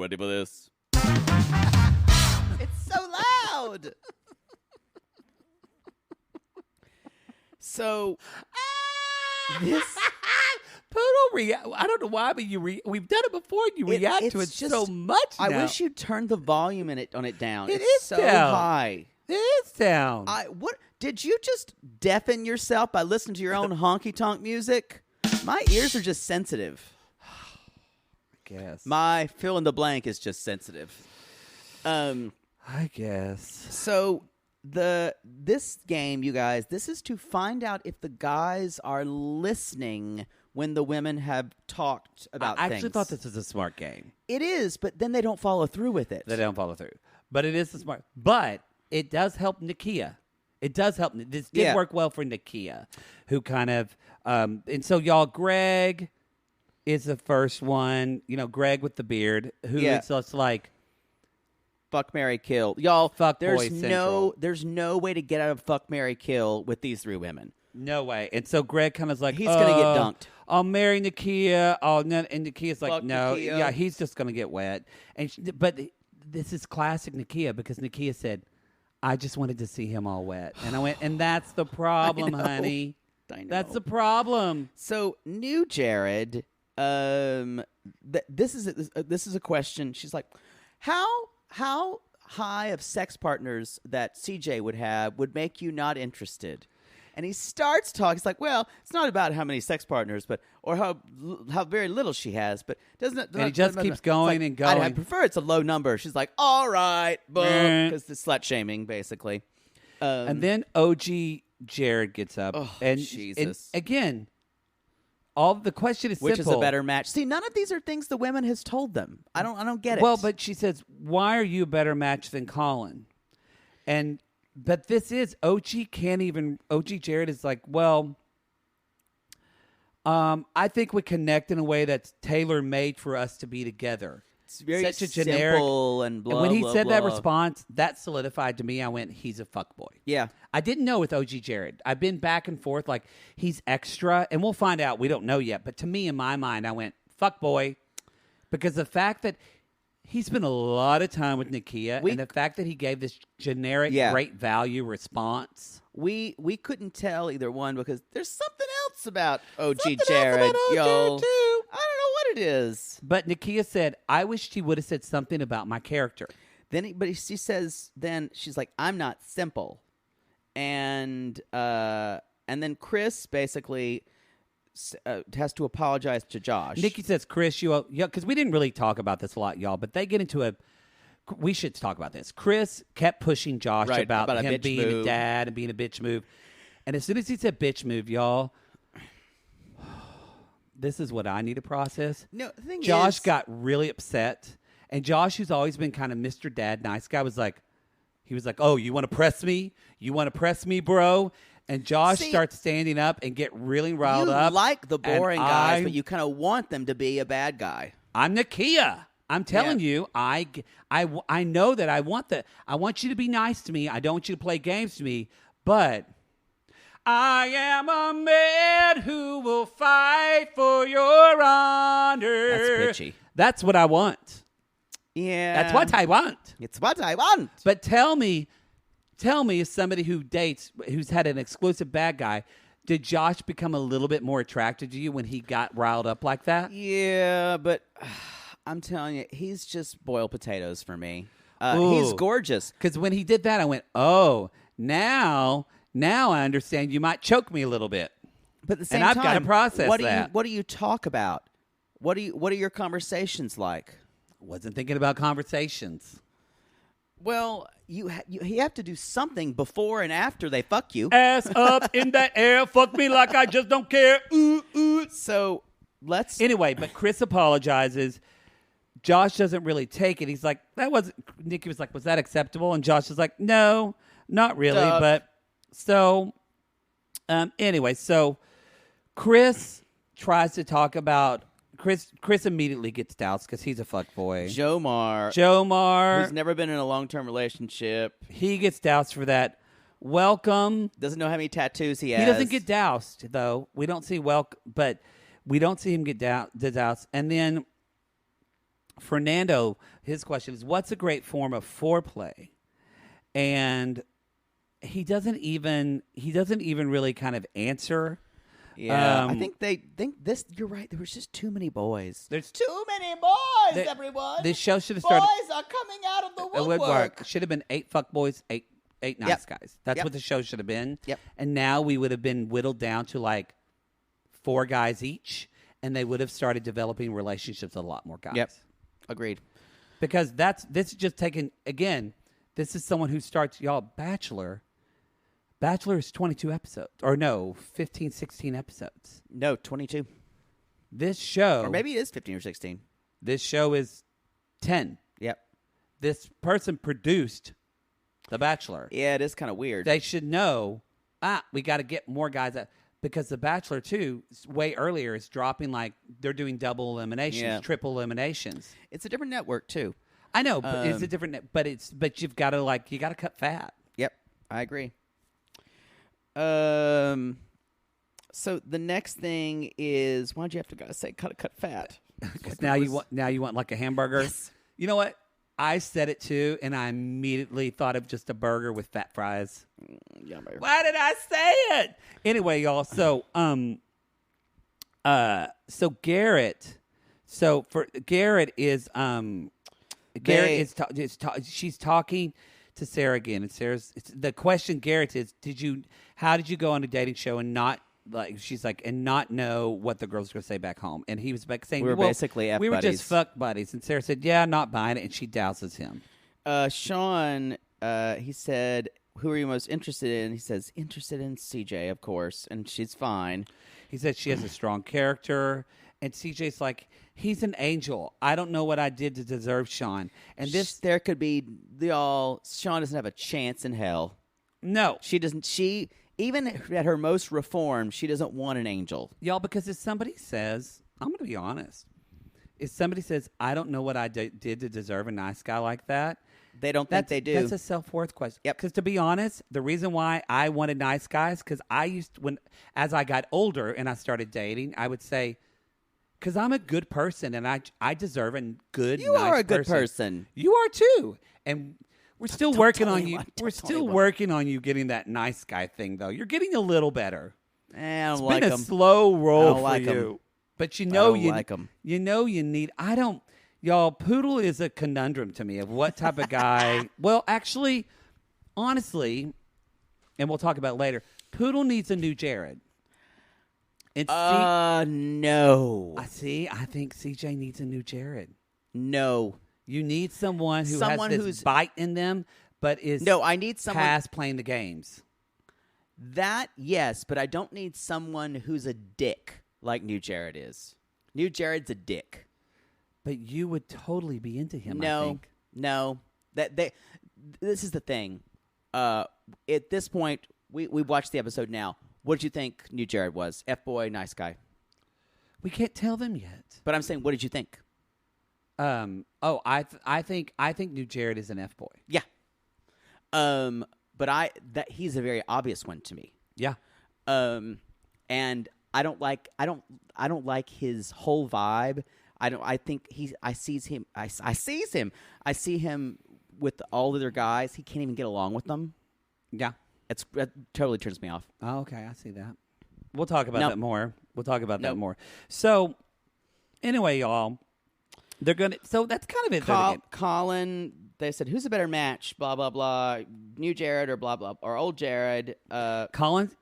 ready for this? It's so loud. So this Poodle I don't know why, but we've done it before, and you react to it just, so much now. I wish you'd turn the volume on it down. It It's is so down. high. It is down. What did you just deafen yourself by listening to your own honky tonk music? My ears are just sensitive. I guess. My fill in the blank is just sensitive. I guess. So this game, you guys, this is to find out if the guys are listening when the women have talked about things. I actually thought this was a smart game. It is, but then they don't follow through with it. They don't follow through. But it is a smart. But it does help Nakia. It does help. This did work well for Nakia, who kind of and so y'all, Greg is the first one. You know, Greg with the beard, who is just like fuck, marry, kill. Y'all, fuck there's boy central. there's no way to get out of fuck, marry, kill with these three women. No way. And so Greg kind of like, he's going to get dunked. I'll marry Nakia. And Nakia's like, fuck no. Nakia. Yeah, he's just going to get wet. But this is classic Nakia, because Nakia said, I just wanted to see him all wet. And I went, and that's the problem, honey. I know. That's the problem. So, new Jared, this is a question. She's like, how high of sex partners that CJ would have would make you not interested? And he starts talking. He's like, well, it's not about how many sex partners, or how very little she has, but doesn't it? And he just keeps going and going. I prefer it's a low number. She's like, all right, boom, because the slut shaming, basically. And then OG Jared gets up. Oh, and Jesus. And again, all the question is which simple. is a better match? See, none of these are things the women has told them. I don't get it. Well, but she says, why are you a better match than Colin? But this is, OG Jared is like, well, I think we connect in a way that's tailor-made for us to be together. It's very such a generic, simple and blah, and when he blah, said blah. that response, that solidified to me. I went, he's a fuckboy. Yeah. I didn't know with OG Jared. I've been back and forth, like, he's extra, and we'll find out. We don't know yet. But to me, in my mind, I went, fuckboy. Because the fact that he spent a lot of time with Nakia, and the fact that he gave this generic, great value response. We couldn't tell either one, because there's something else about OG Something Jared, else about OG y'all. too. I don't know what it is. But Nakia said, I wished he would have said something about my character. She says, then she's like, I'm not simple. And then Chris basically has to apologize to Josh. Nikki says, Chris, because we didn't really talk about this a lot, y'all, but they get into we should talk about this. Chris kept pushing Josh about him being a dad and being a bitch move. And as soon as he said bitch move, y'all, this is what I need to process. No, the thing Josh got really upset. And Josh, who's always been kind of Mr. Dad, nice guy, was like, oh, you want to press me? You want to press me, bro? And Josh starts standing up and get really riled up. You like the boring guys, but you kind of want them to be a bad guy. I'm Nakia. I'm telling you, I know that I want you to be nice to me. I don't want you to play games to me, but I am a man who will fight for your honor. That's bitchy. That's what I want. Yeah. That's what I want. It's what I want. But tell me, as somebody who's had an exclusive bad guy, did Josh become a little bit more attracted to you when he got riled up like that? Yeah, but I'm telling you, he's just boiled potatoes for me. He's gorgeous. Because when he did that, I went, oh, now I understand you might choke me a little bit. But at the same time, I've got to process that. What do you talk about? What are your conversations like? Wasn't thinking about conversations. Well, you have to do something before and after they fuck you. Ass up in the air, fuck me like I just don't care. Ooh, ooh. So Anyway, but Chris apologizes. Josh doesn't really take it. He's like, Nikki was like, was that acceptable? And Josh is like, no, not really. Duck. But so, anyway, so Chris tries to talk about. Chris immediately gets doused because he's a fuckboy. Jomar, who's never been in a long-term relationship. He gets doused for that. Welcome. Doesn't know how many tattoos he has. He doesn't get doused, though. We don't see but we don't see him get doused. And then Fernando, his question is, what's a great form of foreplay? And he doesn't even really kind of answer. Yeah, I think they think this. You're right. There was just too many boys. There's too many boys. Everyone. This show should have started. Boys are coming out of the woodwork. Should have been 8 fuck boys, eight nice guys. That's what the show should have been. Yep. And now we would have been whittled down to like 4 guys each, and they would have started developing relationships with a lot more guys. Yep. Agreed. Because this is just taking again. This is someone who starts Bachelor. Bachelor is 22 episodes. Or no, 15, 16 episodes. No, 22. This show... Or maybe it is 15 or 16. This show is 10. Yep. This person produced The Bachelor. Yeah, it is kind of weird. They should know, we got to get more guys out. Because The Bachelor, too, way earlier is dropping like... They're doing double eliminations, triple eliminations. It's a different network, too. I know, but it's a different... But you've got to you got to cut fat. Yep, I agree. So the next thing is, why'd you have to say cut fat? Because now you want like a hamburger. Yes. You know what? I said it too, and I immediately thought of just a burger with fat fries. Yeah, why did I say it? Anyway, y'all. So Garrett. So for Garrett is she's talking to Sarah again, and the question Garrett is, how did you go on a dating show and not not know what the girls were going to say back home? And he was saying we were basically we were just fuck buddies, and Sarah said, yeah, not buying it, and she douses him. Sean, he said, who are you most interested in? He says, interested in CJ, of course, and she's fine. He said she has a strong character. And CJ's like, he's an angel. I don't know what I did to deserve Sean. And there could be Sean doesn't have a chance in hell. No. She doesn't. Even at her most reformed, she doesn't want an angel. Y'all, because if somebody says, I'm going to be honest. If somebody says, I don't know what I did to deserve a nice guy like that. They don't think they do. That's a self-worth question. Yep. Because to be honest, the reason why I wanted nice guys, because as I got older and I started dating, I would say, because I'm a good person and I deserve a good, You are a good person. You are too. And we're still working on you. We're still working on you getting that nice guy thing, though. You're getting a little better. I don't it's like been them. a slow roll for like you. Them. But you like them. You know you need. I don't. Y'all, Poodle is a conundrum to me of what type of guy. Well, actually, honestly, and we'll talk about it later, Poodle needs a new Jared. No. I think CJ needs a new Jared. No. You need someone who has this bite in them, but is I need someone past playing the games. That, yes, but I don't need someone who's a dick like New Jared is. New Jared's a dick. But you would totally be into him, no, I think. No. This is the thing. At this point, we watched the episode now. What did you think New Jared was? Fboy, nice guy. We can't tell them yet. But I'm saying, what did you think? I think New Jared is an Fboy. Yeah. But he's a very obvious one to me. Yeah. And I don't like his whole vibe. I see him with all the other guys. He can't even get along with them. Yeah. That totally turns me off. Oh, okay. I see that. We'll talk about that more. That more. So, anyway, y'all, so that's kind of it. Colin, they said, who's a better match? Blah, blah, blah. New Jared or blah, blah, or old Jared. Colin,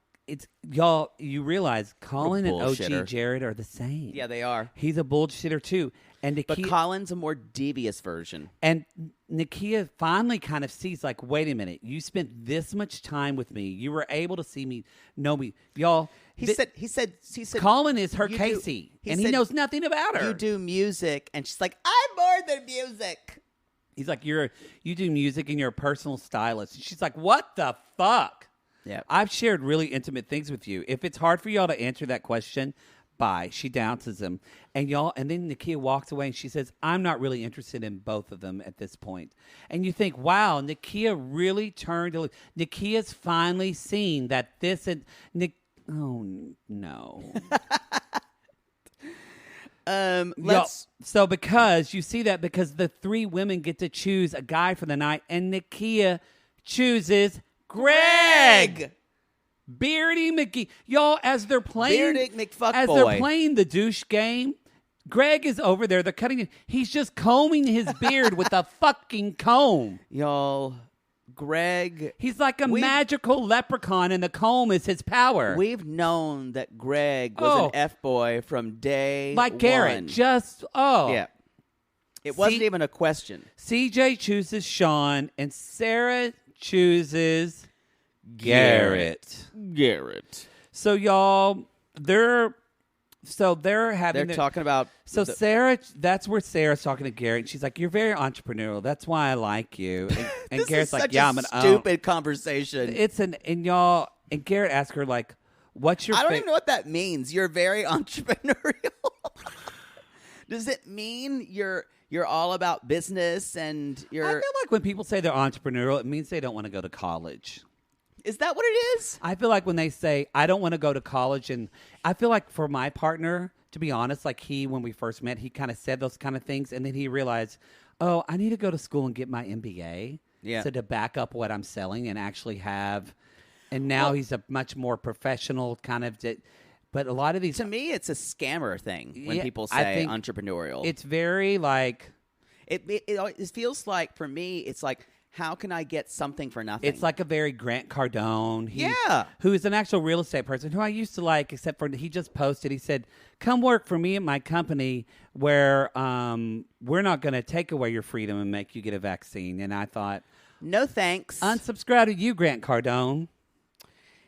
y'all, you realize Colin and OG Jared are the same. Yeah, they are. He's a bullshitter, too. But Colin's a more devious version. And Nakia finally kind of sees, like, wait a minute. You spent this much time with me. You were able to know me. Y'all. He said, Colin is her Casey. He knows nothing about her. You do music. And she's like, I'm more than music. He's like, you do music and you're a personal stylist. And she's like, what the fuck? Yeah. I've shared really intimate things with you. If it's hard for y'all to answer that question, bye. She downses him. And then Nakia walks away and she says, I'm not really interested in both of them at this point. And you think, wow, Nakia really turned. Nakia's finally seen that this and oh no. So because you see that because the 3 women get to choose a guy for the night and Nakia chooses Greg. Beardy McGee. Y'all, as they're playing they're playing the douche game, Greg is over there. They're cutting it. He's just combing his beard with a fucking comb. Y'all, Greg. He's like a magical leprechaun, and the comb is his power. We've known that Greg was an F-boy from day like Garrett. one. Yeah. It wasn't even a question. CJ chooses Sean, and Sarah chooses Garrett. So y'all, they're talking about. So Sarah, that's where Sarah's talking to Garrett. And she's like, "You're very entrepreneurial. That's why I like you." And this Garrett's is like, such "Yeah, a I'm an stupid conversation." And Garrett asks her like, "What's your?" I don't even know what that means. You're very entrepreneurial. Does it mean you're all about business and you're? I feel like when people say they're entrepreneurial, it means they don't want to go to college. Is that what it is? I feel like when they say, I don't want to go to college, and I feel like for my partner, to be honest, like when we first met, he kind of said those kind of things, and then he realized, oh, I need to go to school and get my MBA so to back up what I'm selling and actually have, and now he's a much more professional kind of, but a lot of these... To me, it's a scammer thing when people say entrepreneurial. It's very like... It feels like, for me, it's like, how can I get something for nothing? It's like a very Grant Cardone. Who is an actual real estate person who I used to like, except for he just posted. He said, come work for me at my company where we're not going to take away your freedom and make you get a vaccine. And I thought, no thanks. Unsubscribe to you, Grant Cardone.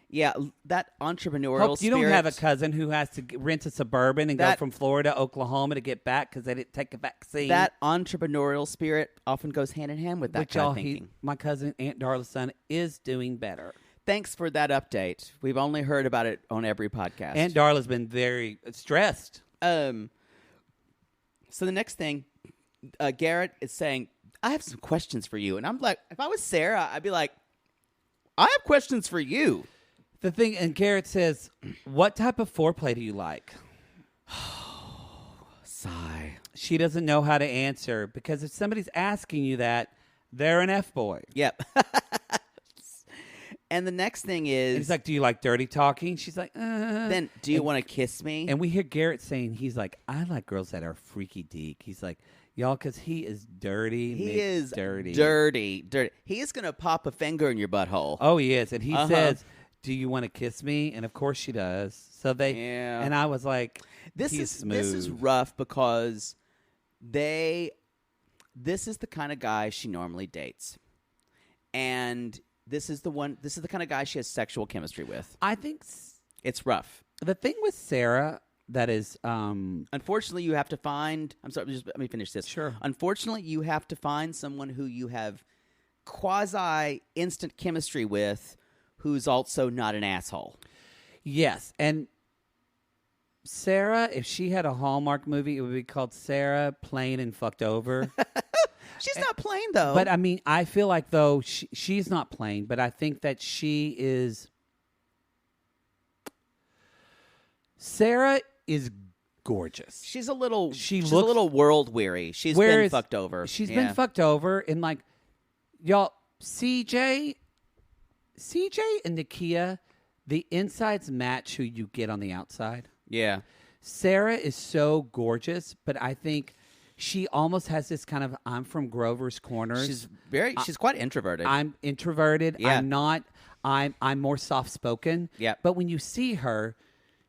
Yeah, that entrepreneurial spirit. You don't have a cousin who has to rent a Suburban and go from Florida to Oklahoma to get back because they didn't take a vaccine. That entrepreneurial spirit often goes hand in hand with that kind of thinking. My cousin, Aunt Darla's son, is doing better. Thanks for that update. We've only heard about it on every podcast. Aunt Darla's been very stressed. So the next thing, Garrett is saying, I have some questions for you. And I'm like, if I was Sarah, I'd be like, I have questions for you. The thing, and Garrett says, what type of foreplay do you like? Sigh. She doesn't know how to answer because if somebody's asking you that, they're an F-boy. Yep. And the next thing is... And he's like, do you like dirty talking? She's like, Then, do you want to kiss me? And we hear Garrett saying, he's like, I like girls that are freaky deek. He's like, y'all, because he is dirty. He is dirty. He is going to pop a finger in your butthole. Oh, he is. And he says... Do you want to kiss me? And of course she does. So and I was like, this is rough because this is the kind of guy she normally dates. And this is the kind of guy she has sexual chemistry with. I think it's rough. The thing with Sarah that is, unfortunately you have to find, I'm sorry, just let me finish this. Sure. Unfortunately you have to find someone who you have quasi instant chemistry with, who's also not an asshole. Yes. And Sarah, if she had a Hallmark movie, it would be called Sarah Plain and Fucked Over. She's not plain, though. But, I mean, I feel like, though, she's not plain, but I think that she is... Sarah is gorgeous. She's a little world weary. She's been fucked over. She's been fucked over. And, like, y'all, CJ and Nakia, the insides match who you get on the outside. Yeah. Sarah is so gorgeous, but I think she almost has this kind of, I'm from Grover's Corners. She's quite introverted. I'm introverted. Yeah. I'm more soft-spoken. Yeah. But when you see her,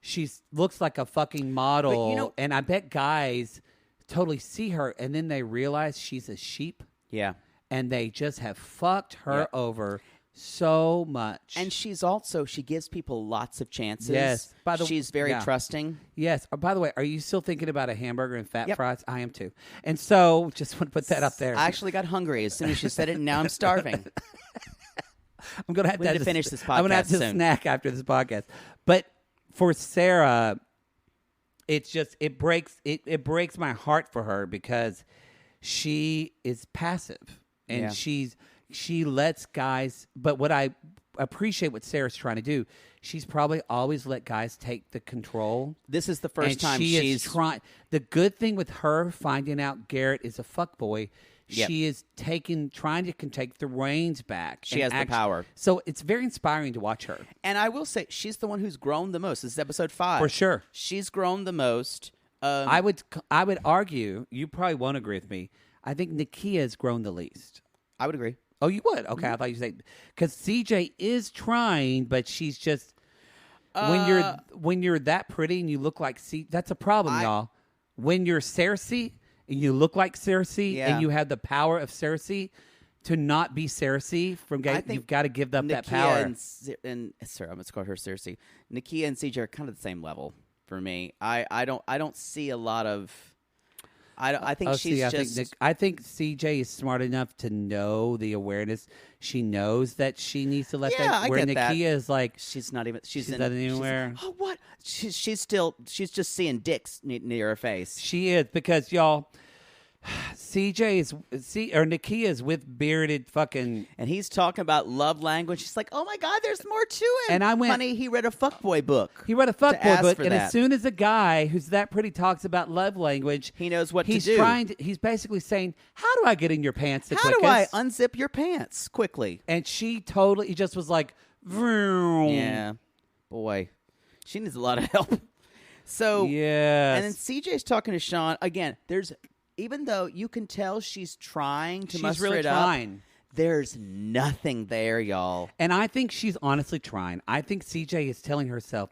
she looks like a fucking model. But and I bet guys totally see her, and then they realize she's a sheep. Yeah. And they just have fucked her over so much. And she gives people lots of chances. Yes. She's very trusting. Yes. By the way, are you still thinking about a hamburger and fat fries? I am too. And so, just want to put that up there. I actually got hungry as soon as she said it, and now I'm starving. I'm going to have to finish this podcast I'm going to have to snack after this podcast. But for Sarah, it's just, it breaks my heart for her because she is passive. And she lets guys, but what I appreciate what Sarah's trying to do, she's probably always let guys take the control. This is the first time she's trying. The good thing with her finding out Garrett is a fuckboy, Yep. She is trying to take the reins back. She has the power. So it's very inspiring to watch her. And I will say, she's the one who's grown the most. This is episode 5. For sure. She's grown the most. I would argue, you probably won't agree with me, I think Nakia has grown the least. I would agree. Oh, you would? Okay, I thought you said, because CJ is trying, but she's just, when you're that pretty and you look like that's a problem, y'all. When you're Cersei and you look like Cersei and you have the power of Cersei, to not be Cersei you've got to give up that power. And sorry, I'm going to call her Cersei. Nakia and CJ are kind of the same level for me. I don't see a lot of. I think I think CJ is smart enough to know the awareness. She knows that she needs to let that. Where Nakia is like, she's not even. She's not anywhere. Oh, what? She's just seeing dicks near her face. She is, because y'all, Nakia is with bearded fucking, and he's talking about love language. She's like, "Oh my God, there's more to it." And I went, "Honey, he read a fuckboy book. He read a fuckboy book, and as soon as a guy who's that pretty talks about love language, he knows what to do. He's basically saying, "How do I get in your pants? How do I unzip your pants quickly?" And she totally just was like, vroom. "Yeah, boy, she needs a lot of help." So yeah, and then CJ's talking to Sean again. Even though you can tell she's trying to muster it up, there's nothing there, y'all. And I think she's honestly trying. I think CJ is telling herself,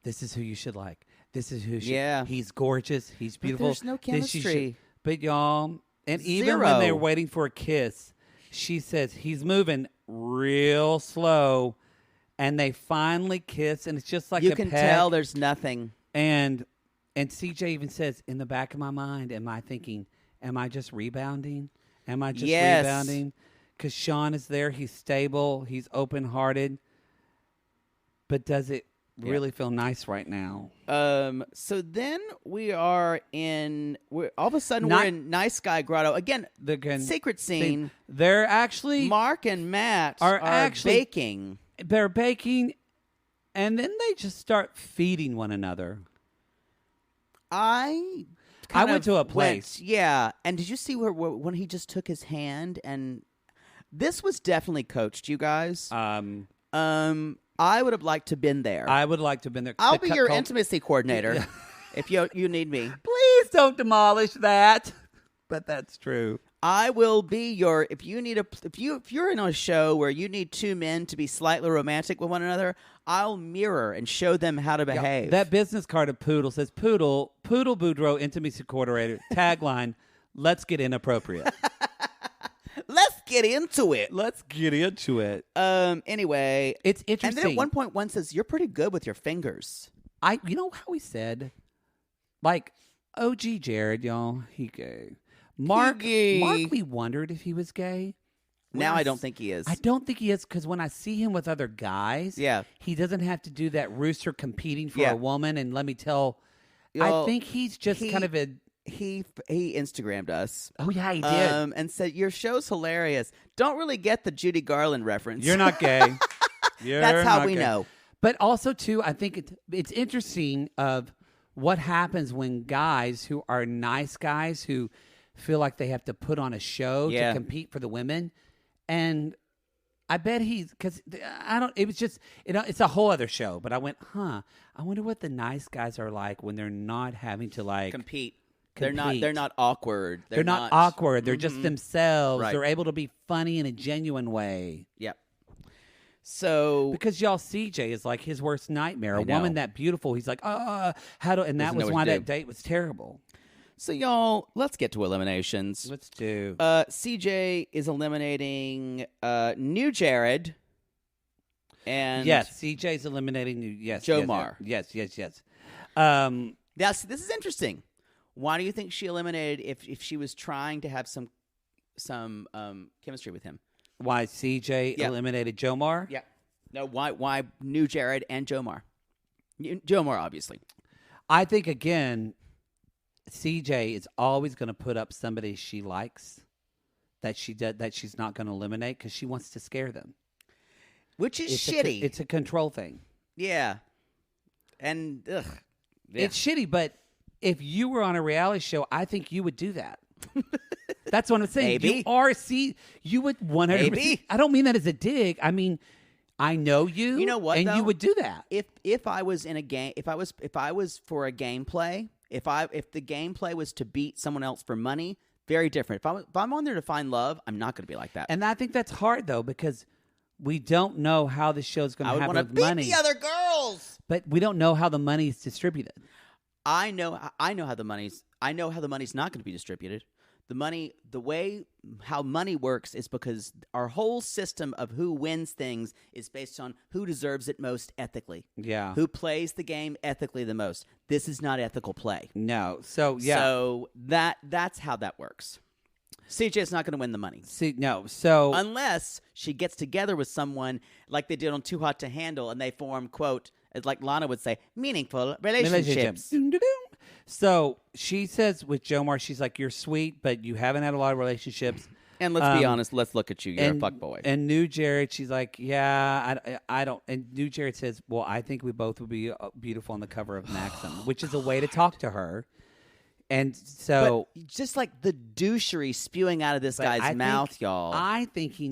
"This is who you should like. This is who." He's gorgeous. He's beautiful. But there's no chemistry. But y'all, and even when they're waiting for a kiss, she says he's moving real slow, and they finally kiss, and it's just like you can tell there's nothing. And CJ even says, in the back of my mind, am I thinking, am I just rebounding? Am I just rebounding? Because Sean is there. He's stable. He's open-hearted. But does it really feel nice right now? So then all of a sudden we're in Nice Guy Grotto. Again, secret scene. They're actually... Mark and Matt are actually baking. They're baking, and then they just start feeding one another. I went to a place. And did you see when he just took his hand? And this was definitely coached, you guys. I would have liked to have been there. I would like to have been there. I'll be your intimacy coordinator if you need me. Please don't demolish that. But that's true. I will be your if you're in a show where you need two men to be slightly romantic with one another, I'll mirror and show them how to behave. That business card of Poodle says Poodle Boudreaux intimacy coordinator tagline, let's get inappropriate. Let's get into it. Anyway, it's interesting. And then at one point one says, "You're pretty good with your fingers." You know how he said, like, OG Jared, y'all, he gay. Mark, we wondered if he was gay. Now I don't think he is. I don't think he is, because when I see him with other guys, he doesn't have to do that rooster competing for a woman. And let me tell, I think he's just kind of a... He Instagrammed us. Oh, yeah, he did. And said, "Your show's hilarious. Don't really get the Judy Garland reference." You're not gay. That's how we know. But also, too, I think it's interesting of what happens when guys who are nice guys who feel like they have to put on a show to compete for the women. And I bet because it was just, it's a whole other show. But I went, I wonder what the nice guys are like when they're not having to like compete. They're not awkward. They're not awkward. They're just themselves. Right. They're able to be funny in a genuine way. Yep. So because y'all, CJ is like his worst nightmare. A woman that beautiful. He's like, and that was why that date was terrible. So, y'all, let's get to eliminations. Let's do. CJ is eliminating New Jared. And yes, CJ's eliminating New. Yes, Jomar. Yes. Now, see, this is interesting. Why do you think she eliminated if she was trying to have some chemistry with him? Why CJ eliminated Jomar? Yeah. No, why New Jared and Jomar? Jomar, obviously. I think, again, CJ is always going to put up somebody she likes that she's not going to eliminate because she wants to scare them. Which is shitty. It's a control thing. Yeah. And, ugh. Yeah. It's shitty, but if you were on a reality show, I think you would do that. That's what I'm saying. Maybe. You would 100%. Maybe. I don't mean that as a dig. I mean, I know you. You know what? And though? you would do that. If I was in a game, if I was for a gameplay, if the gameplay was to beat someone else for money, very different. If I'm on there to find love, I'm not going to be like that. And I think that's hard though, because we don't know how the show's going to happen with money. I would want to beat the other girls, but we don't know how the money is distributed. I know how the money's not going to be distributed. How money works is because our whole system of who wins things is based on who deserves it most ethically. Yeah. Who plays the game ethically the most. This is not ethical play. No. So, yeah. So that's how that works. CJ's not going to win the money. So unless she gets together with someone like they did on Too Hot to Handle and they form, quote, like Lana would say, meaningful relationships. So she says with Jomar, she's like, you're sweet, but you haven't had a lot of relationships. And let's be honest, let's look at you. You're a fuckboy. And New Jared, she's like, yeah, I don't. And New Jared says, well, I think we both would be beautiful on the cover of Maxim, which is a way to talk to her. And so, but just like the douchery spewing out of this guy's mouth, y'all. I think he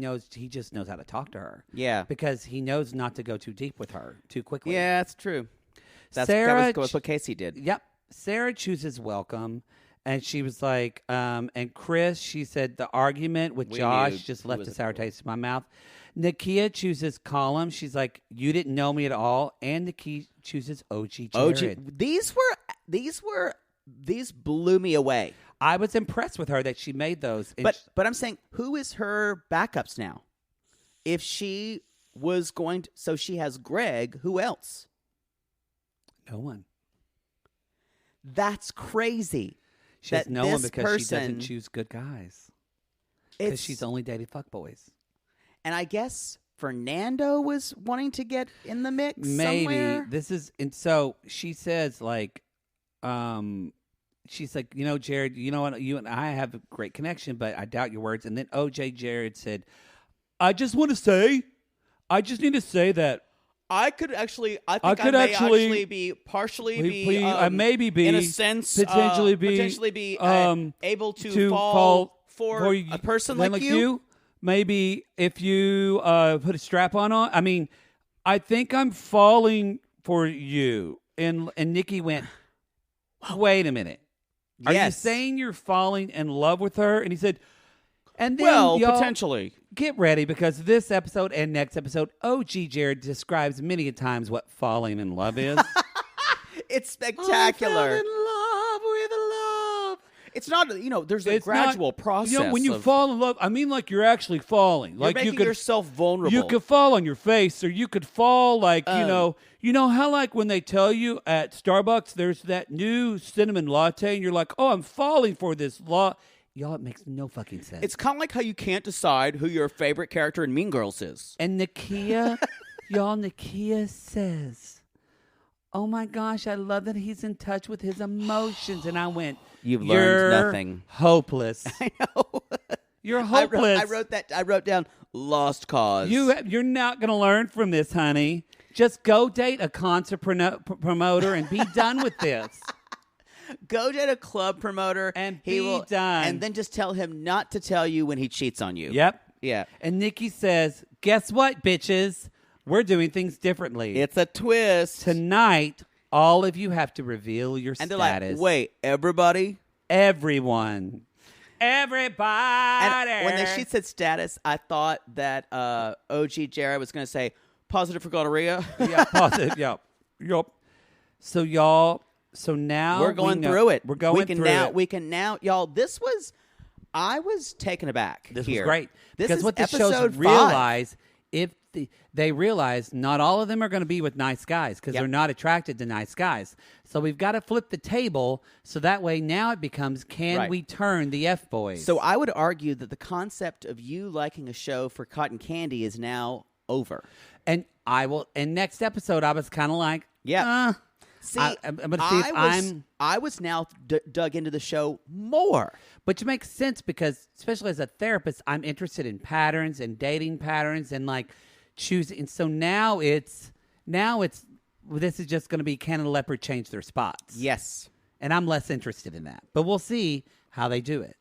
just knows how to talk to her. Yeah. Because he knows not to go too deep with her too quickly. Yeah, that's true. That was what Casey did. Yep. Sarah chooses welcome. And she was like, and Chris, she said the argument with Josh just left a sour taste in my mouth. Nakia chooses Column. She's like, you didn't know me at all. And Nakia chooses OG Jared. These blew me away. I was impressed with her that she made those. But I'm saying, who is her backups now? If she was going to, so she has Greg, who else? No one. That's crazy. She has no one because she doesn't choose good guys. Because she's only dated fuckboys. And I guess Fernando was wanting to get in the mix somewhere. Maybe. And so she says, like, she's like, Jared, you know what? You and I have a great connection, but I doubt your words. And then OJ Jared said, I just need to say that I may actually be partially I maybe be in a sense potentially be able to fall for a person like you. Maybe if you put a strap on. I mean, I think I'm falling for you. And Nikki went, wait a minute. Are you saying you're falling in love with her? And he said, and then potentially. Get ready, because this episode and next episode, OG Jared describes many times what falling in love is. It's spectacular. I fell in love with love. It's not, there's a gradual process. When you fall in love, I mean like you're actually falling. You're like making you could, yourself vulnerable. You could fall on your face, or you could fall like, you know how like when they tell you at Starbucks there's that new cinnamon latte and you're like, oh, I'm falling for this Y'all, it makes no fucking sense. It's kind of like how you can't decide who your favorite character in Mean Girls is. And Nakia, Nakia says, oh my gosh, I love that he's in touch with his emotions. And I went, You've learned nothing. Hopeless. I know. You're hopeless. I wrote down lost cause. You're not going to learn from this, honey. Just go date a concert promoter and be done with this. Go date a club promoter and done. And then just tell him not to tell you when he cheats on you. Yep. Yeah. And Nikki says, guess what, bitches? We're doing things differently. It's a twist. Tonight, all of you have to reveal your and status. They're like, wait, everybody? Everyone. Everybody. And when she said status, I thought that OG Jared was going to say, positive for gonorrhea. Yeah, positive. Yep. So, y'all... So now we're going through it. We're going through it. We can now, y'all. I was taken aback. This was great because what the shows realize, they realize not all of them are going to be with nice guys because they're not attracted to nice guys. So we've got to flip the table so that way now it becomes can we turn the F boys? So I would argue that the concept of you liking a show for cotton candy is now over. And next episode I was kind of like, See, I'm going to see if I was now dug into the show more. Which makes sense because, especially as a therapist, I'm interested in patterns and dating patterns and like choosing. And so now this is just going to be can a leopard change their spots? Yes. And I'm less interested in that. But we'll see how they do it.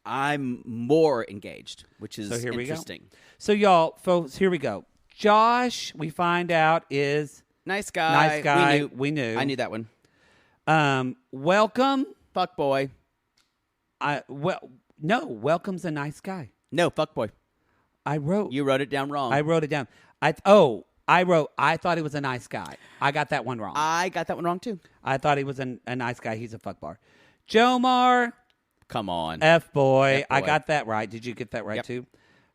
I'm more engaged, which is here interesting. We go. So y'all, folks, here we go. Josh, we find out is nice guy. Nice guy. We knew. I knew that one. Welcome. Fuckboy. No, welcome's a nice guy. No, fuckboy. You wrote it down wrong. I wrote it down. I thought he was a nice guy. I got that one wrong. I got that one wrong too. I thought he was a nice guy. He's a fuckbar. Jomar. Come on. F-boy. I got that right. Did you get that right too?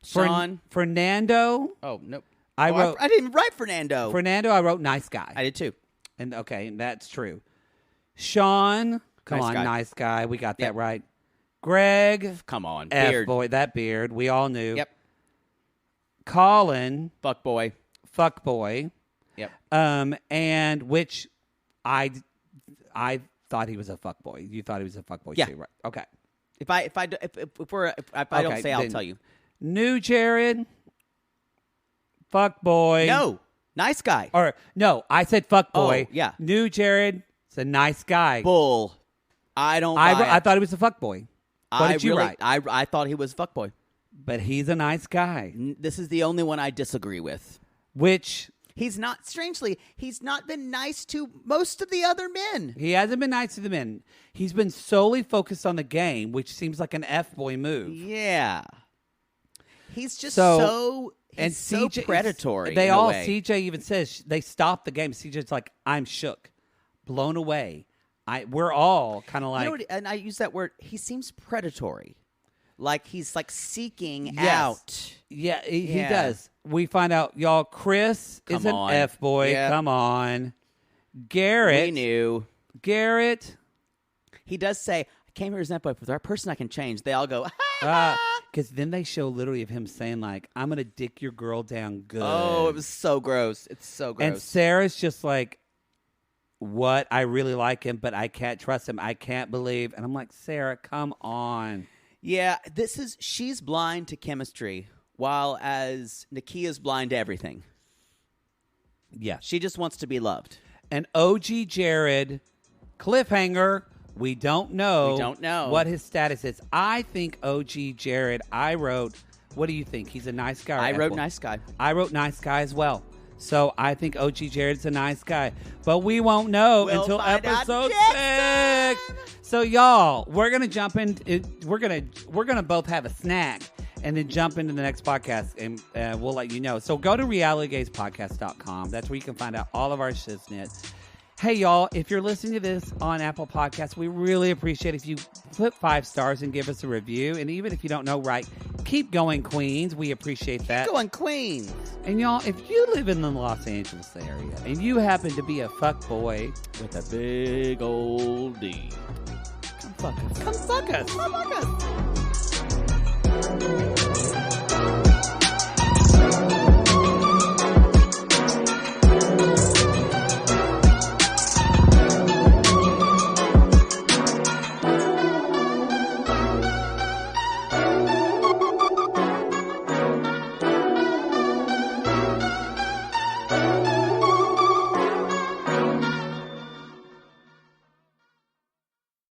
Sean. Fernando. Oh, nope. I didn't even write Fernando. I wrote nice guy. I did too. And that's true. Sean. Come nice on, guy. Nice guy. We got that right. Greg. Come on. Beard. F-boy. That beard. We all knew. Yep. Colin. Fuckboy. Yep. And which I thought he was a fuckboy. You thought he was a fuckboy too, right? Okay. If I don't say, I'll tell you. New Jared. Fuckboy. No. Nice guy. Or no, I said fuckboy. Oh, yeah. New Jared. It's a nice guy. Bull. I don't. I thought he was a fuckboy. What did you write? I thought he was a fuckboy. But he's a nice guy. This is the only one I disagree with. Which he's not. Strangely, he's not been nice to most of the other men. He hasn't been nice to the men. He's been solely focused on the game, which seems like an F-boy move. Yeah. He's just so CJ, predatory. CJ even says they stopped the game. CJ's like, I'm shook, blown away. We're all kind of like, and I use that word. He seems predatory, like he's like seeking out. Yeah, he does. We find out, y'all. Chris is an F-boy. Yep. Come on, Garrett. We knew Garrett. He does say, "I came here as an F-boy, but with our person, I can change." They all go. Because then they show literally of him saying like, "I'm gonna dick your girl down good." Oh, it was so gross. It's so gross. And Sarah's just like, "What? I really like him, but I can't trust him. I can't believe." And I'm like, Sarah, come on. Yeah, she's blind to chemistry, while as Nakia's blind to everything. Yeah, she just wants to be loved. And OG Jared, cliffhanger. We don't know what his status is. I think OG Jared, I wrote, what do you think? He's a nice guy. I wrote nice guy. I wrote nice guy as well. So I think OG Jared's a nice guy. But we won't know until episode 6. So y'all, we're going to jump in. We're going to both have a snack and then jump into the next podcast, and we'll let you know. So go to realitygazepodcast.com. That's where you can find out all of our shiznit. Hey, y'all, if you're listening to this on Apple Podcasts, we really appreciate if you put 5 stars and give us a review. And even if you don't know, keep going, Queens. We appreciate that. Keep going, Queens. And, y'all, if you live in the Los Angeles area and you happen to be a fuckboy with a big old D, come fuck us. Come fuck us. Come fuck us.